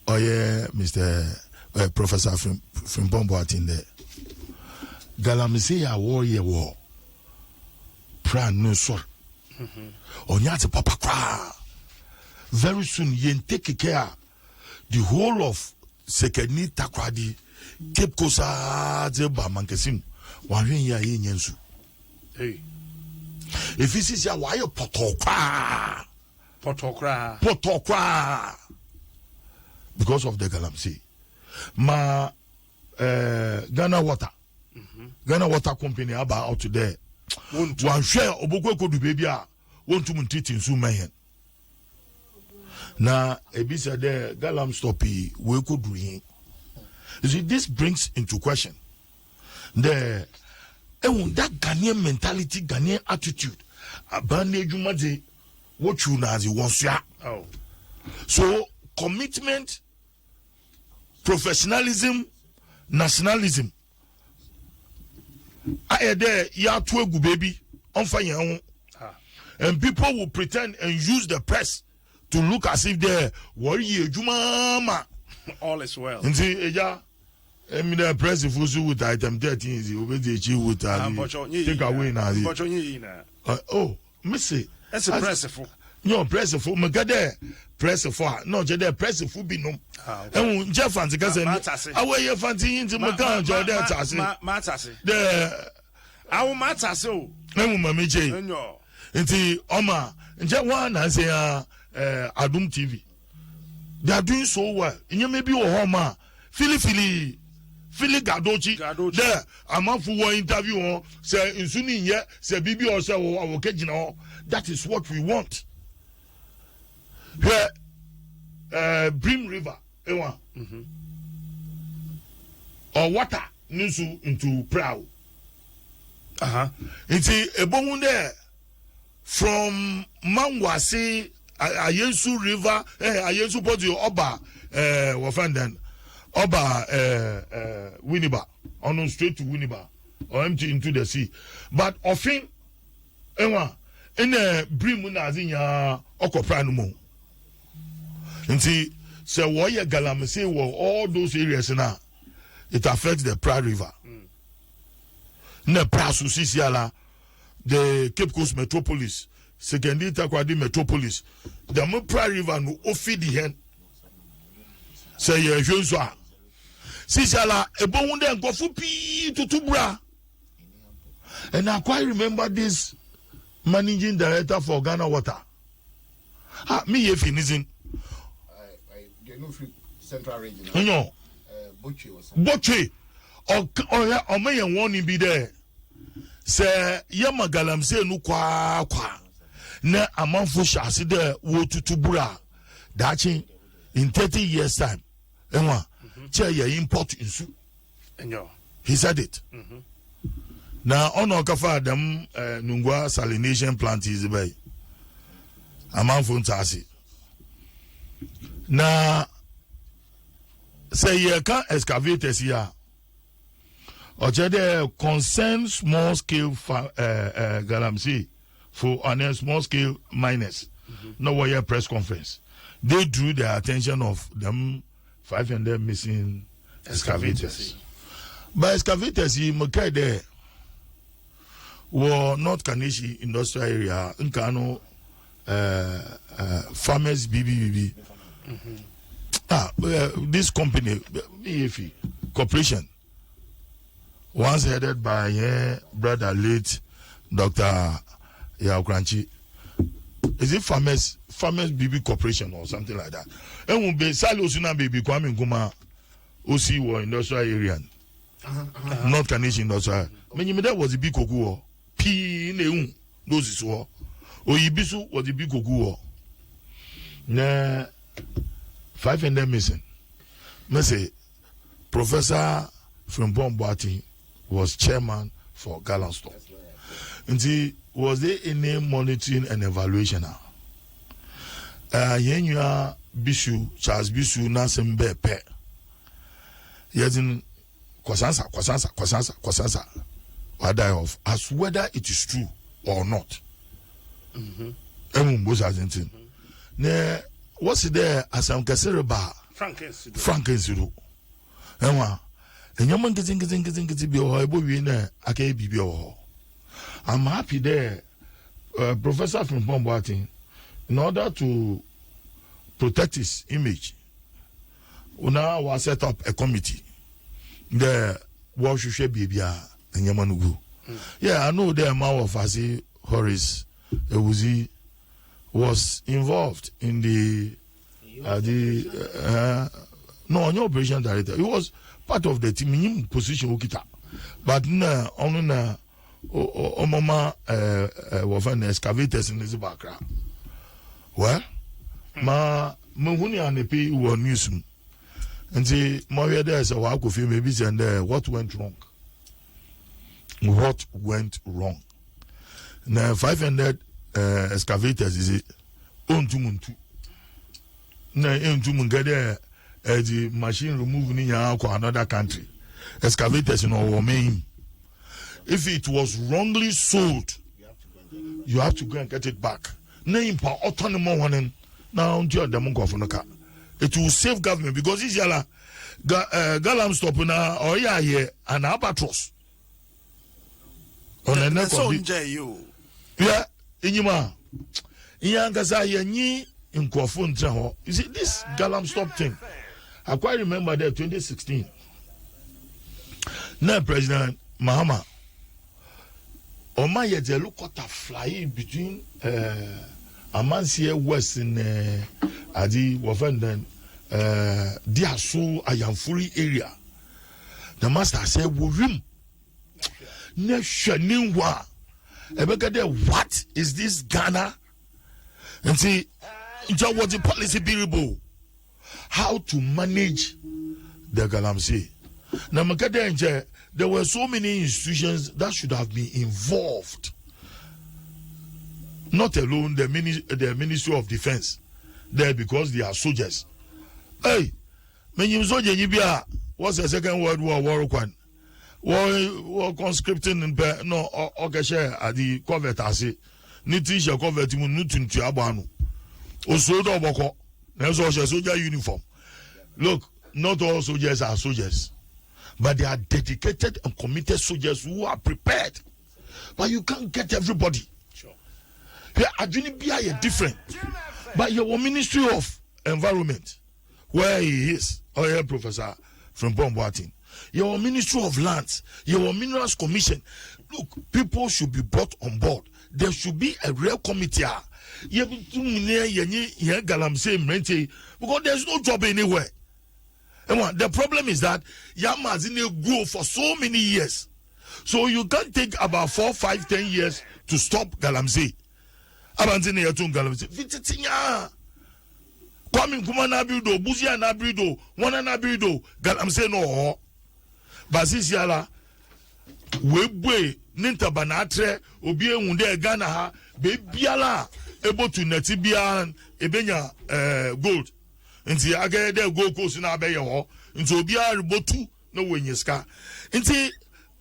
Mr. Professor Frimpong Boateng there. Galamsey a war. Pra no sor. Onyate papa kwa. Very soon yen take care the whole of Sekeni Takradi Cape Kosa Zeba Mankesim. Wanwen ya yensu. Hey. If you see why you potokwa. Because of the Galamsey. Ma Ghana Water. Ghana Water Company about out there. One share obokwe kodu baby a won to muntiti nsu mayen. Na ebisa there Galam stopi we kodu yin. You see, this brings into question the that Ghanaian mentality, Ghanaian attitude. Abane Jumade what you na the wants ya. Oh. So commitment, professionalism, nationalism. I there ya twegu baby on fire. And people will pretend and use the press to look as if they're worry Jumama. All is well. And see, I mean, the press if you with item 13 is already achieved with take away now. Oh, Missy, that's a press for. No, press for Magade, press for no, Jade, press for Binum. And Jeff and the cousin, away your fancy into Macan, Jordan, the our matter so. No, Mammy J. Into Oma, and Jeff one, I say, Adum TV. They are doing so well. In your maybe Ohoma, Philly Gadochi, there, a month for one interview on, say, in Sunni yet, say, Bibi or say, our Kajino. That is what we want. Where Brim River, or water, Nusu into Prow. It's a bone there from Mangwasi, Ayensu River, Ayensu Poti, Oba, Wafandan. Oba Winneba, on straight to Winneba, or empty into the sea. But often, in a Brimunazinya Okopranumo. And see, so why a Galamsey were all those areas now, it affects the Pra River. Ne Prasusisiala, the Cape Coast Metropolis, Secondary Takwadi Metropolis, the Pra River no offered the hand. Say, Joshua. Sisala, a bone then go for P to Tubra. And I quite remember this managing director for Ghana Water. Me, if he isn't. Central Region. No. Butchie or something. Butchie. Or may warning be there. Say, Yama Galamsey no kwa. Na amanfo shasi de wo tutubura. Dachi in 30 years time. Enwa. Che ye import insu. Enyo. He said it. Now, on Okafa, them Nungwa salination plant is the bay. A man from Tasi. Now, say you can excavate this here. Or there concern small scale galamsey for on small scale miners. No wire press conference. They drew the attention of them 500 missing excavators. But excavators, you make there. Were North Kanishi industrial area, Nkano, Farmers BBB. This company, EFE Corporation, once headed by brother late Dr. Yaokranchi. Is it Farmers BB Corporation or something like that? And when be Salo Suna baby Kwame Nkuma, OC war industrial area. North Kanishi industrial. Many that was a big koku. P neun those is war. Oyibisu was the big koku. Na 500 missing. Me say Professor Frimpong Boateng was chairman for Gallant Stop. And was there any monitoring and evaluation now? Yenya Bishu, Charles Bishu, Nasembe Pe. Yezin Kwasansa. What die of as whether it is true or not. Ne what's there as I'm considered by Frankenstein. Emma, and your man getting be or I'm happy there, Professor from Bombarding, in order to protect his image. Una was set up a committee. The Washushe Bibia and Yamanugu. Yeah, I know the amount of Asi Horace Ewuzi was involved in the operation director. He was part of the team position Ukita. But only mama was excavators in his background. Well, Mahuni and the P were news. And see, Maria there is a walk of him, maybe, and what went wrong? What went wrong? Now, 500 excavators is it? On to Muntu. Now, in to Mungade, the machine removing in another country. Excavators in our main. If it was wrongly sold, you have to go and get it back. Name per autonomous one. Now, it will save government because it's yala Galam Stop now or here and albatross on the neck of you. Yeah, Inyuma. Iyangaza yenyi in Kwafun Traho. You see this Galam Stop thing. I quite remember that 2016. Now President Mahama Oma yete look at a fly between Amansia West in Adi Wafenden Diasu Ayamfuri area. The master said, Wurim Neshaninwa. What is this Ghana? And see, what the policy be how to manage the Galamsey. Now, there were so many institutions that should have been involved. Not alone the Ministry of Defense there because they are soldiers. Hey, when you soldier Libya, what's the Second World War one? War conscripting in no okay share at the covert as it. Nitisha covert mu nutun to abanu. Osodo boko. There's also a soldier uniform. Look, not all soldiers are soldiers, but they are dedicated and committed soldiers who are prepared. But you can't get everybody. Here, Adjunibia is different. But your Ministry of Environment, where he is, or your Professor from Bombarding, your Ministry of Lands, your Minerals Commission, look, people should be brought on board. There should be a real committee. Because there's no job anywhere. And the problem is that Yamazine grow for so many years. So you can't take about 4, 5, 10 years to stop Galamsey. Abanzine Yatun Galamsey. Vititinya. Kwame Nkrumah Nabrido, Buzia Nabrido, Wana Nabrido, Galamsey no. Basis Yala. Webwe, Ninta Banatre, Obie Wunde Ghana ha, Bebiala, able to Netibian, Ebenya gold. Nti aga de go coast na be ye ho nti obi arebotu no wenyeska nti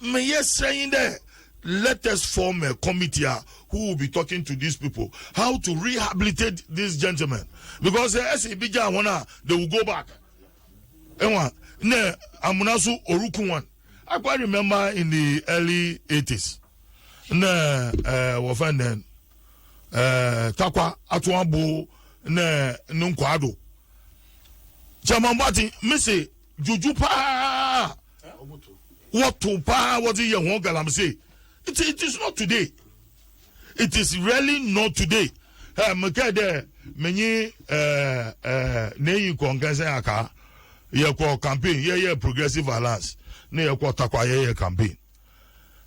me yes saying there let us form a committee who will be talking to these people how to rehabilitate these gentlemen because as bija one they will go back enwa ne amunaso orukun one I quite remember in the early 80s na wo fan then takwa atuabo na nkwado Jamambati, Missy, Juju pa. What to pa? What is your one Galamsey? It is not today. It is really not today. Mekade, many Ney Congaza, ye call campaign, ye progressive alliance, near Quataqua ye campaign.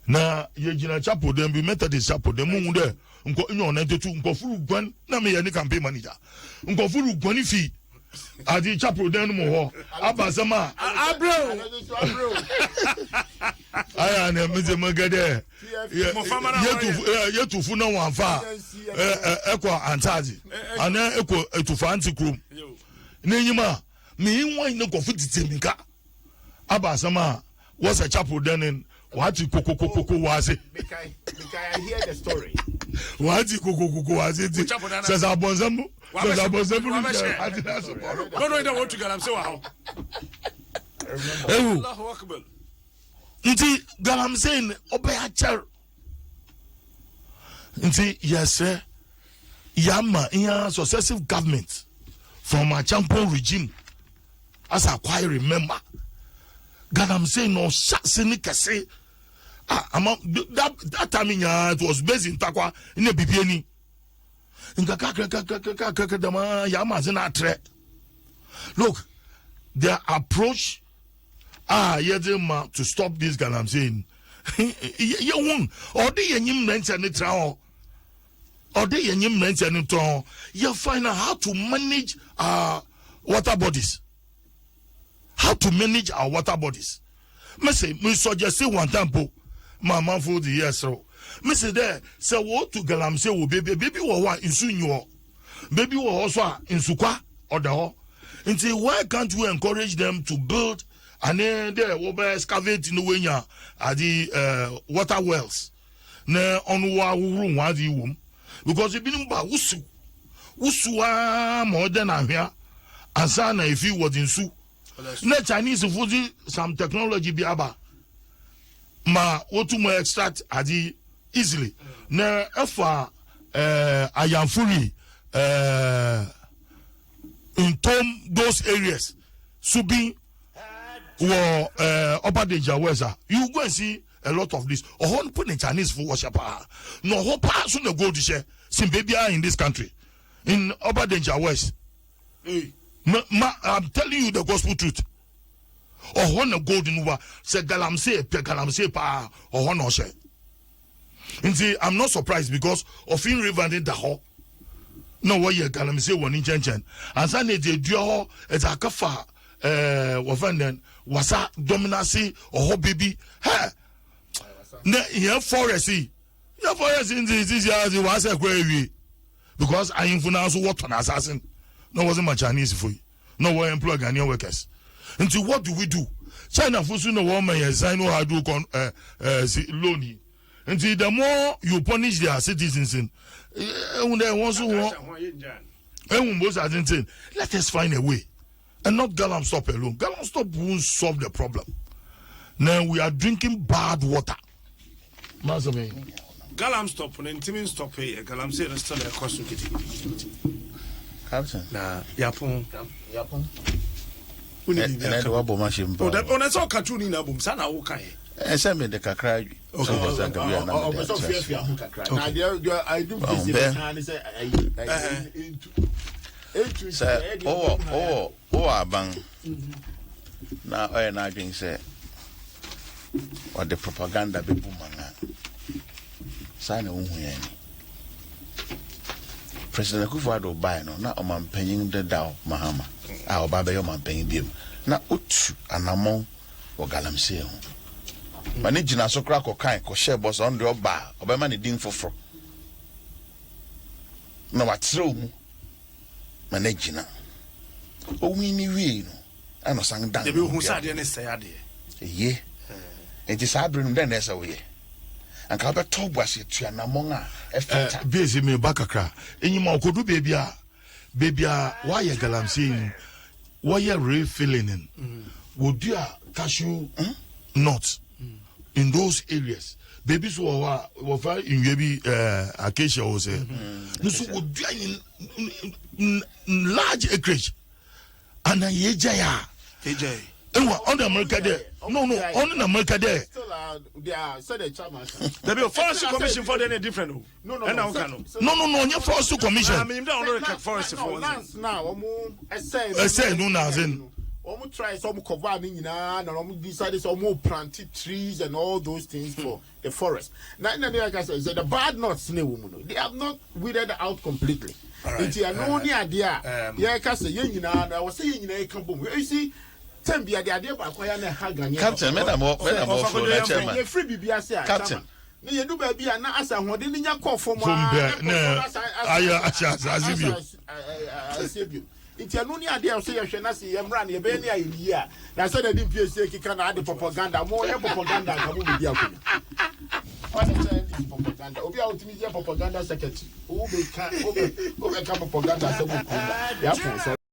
Na ye Gina Chapo, then be Methodist Chapo, the moon there, Unco 92, Unco Furu Gun, Nami any campaign manager, Unco Furu Gunifi. Adi chapo den mo ho abasama abro aya na meze magade ye tufu na wanfa ekwa antaji ana ekwa etufu antikrum na nyima me nwan ne kofu titemika abasama was a chapo den wati kokokoko wase I hear the story wati kokokoko wase says abonzambu no, I don't want to get. I'm so wow. Allahu Akbar. Inti Galamsey obeacher. Inti yes sir. Yama in successive government from a champion regime. As I quite remember, Galamsey no shaksini say. That time it was based in Takwa in the BPN. Look, their approach to stop this Galamsey. You won't or the yenim mention it or the yenim mention it. You find out how to manage our water bodies. How to manage our water bodies. Me say, me suggest one tempo. Mama for the year so. Mr. There, say what to Galamsey will baby wa in sunyo. Baby will also in Sukwa or the ho. Until why can't we encourage them to build and then there will be excavate in the way at the water wells. Ne on wa room wa the womb. Because it been ba usu more than here. And sana if he was in Su. Ne Chinese food some technology be aba. Ma what to extract at the easily. Na efa ayamfuri in those areas Subi or Upper Danger Weza. You go and see a lot of this. Or one put in Chinese for worship. No whole pass on the gold share. Simbabia in this country. In Upper Danger West. Hey. I'm telling you the gospel truth. Or one golden over say Galamsey pa or one share. And see, I'm not surprised because of in river in the hall. No way Galamsey one in Chen. And Sunday they do it's a kafa wafanden wasa dominancy or baby. Hey, here forest in this year the was a gravy because I influence what an assassin. No wasn't my Chinese for you. No way employ Ghanaian workers. And so what do we do? China for soon a woman yes I know how to loan. And see, the more you punish their citizens in let us find a way. And not Galam Stop alone. Galam Stop won't solve the problem. Now we are drinking bad water. Galam Stop and Intimin Stop here. Galam say still a question. Captain. Nah, Yapon. And I do a bomb machine. Oh, that's all cartoon in a boom. Sana okay. And send me the cacra. I do visit and say, bang. na ɔyɛ na adwen sɛ ɔde propaganda bɛbu mana saa na wohu yɛn ni President Akufo-Addo bae no na ɔmampanyin Daw Mahama a ɔba bɛyɛ ɔmampanyin biom na otu anamɔn wɔ galamsey ho ma ne gyina so kora kɔkan kɔhyɛ bɔ sɛ ɔno de ɔba ɔbɛma ne din foforɔ na watrɛw mu ma ne gyina ɔwi ni wie no ana sang dan de bi hu sa de ne sɛ ade ye enti saa bere no den na ɛsɛ woyɛ anka bɛtɔ boase tuanamɔn a ɛfɛta base me bakakra enyima okodu baby a why galamsey why refilling would you cashew nuts in those areas baby so wa in maybe acacia was no so would in large acreage and yeja on the America there. No, on America there. Still, they are said the chairman. There be a forest commission for any different. No. No, your forest commission. I mean, don't know forest for now. I say no, nothing. Try some cover and decided some planted trees and all those things for the forest. Now, like I said, the bad nuts, they have not withered out completely. It's no idea. Yeah, I say, I was saying, you see. Tembia the idea about Captain, madam, free BBS. Captain. You do baby and answer what didn't you call for it's a new idea of saying, I see, I'm running a very idea. I said, I didn't say you can add the propaganda, more propaganda. What is propaganda? Obi out media propaganda secretary. Who become propaganda?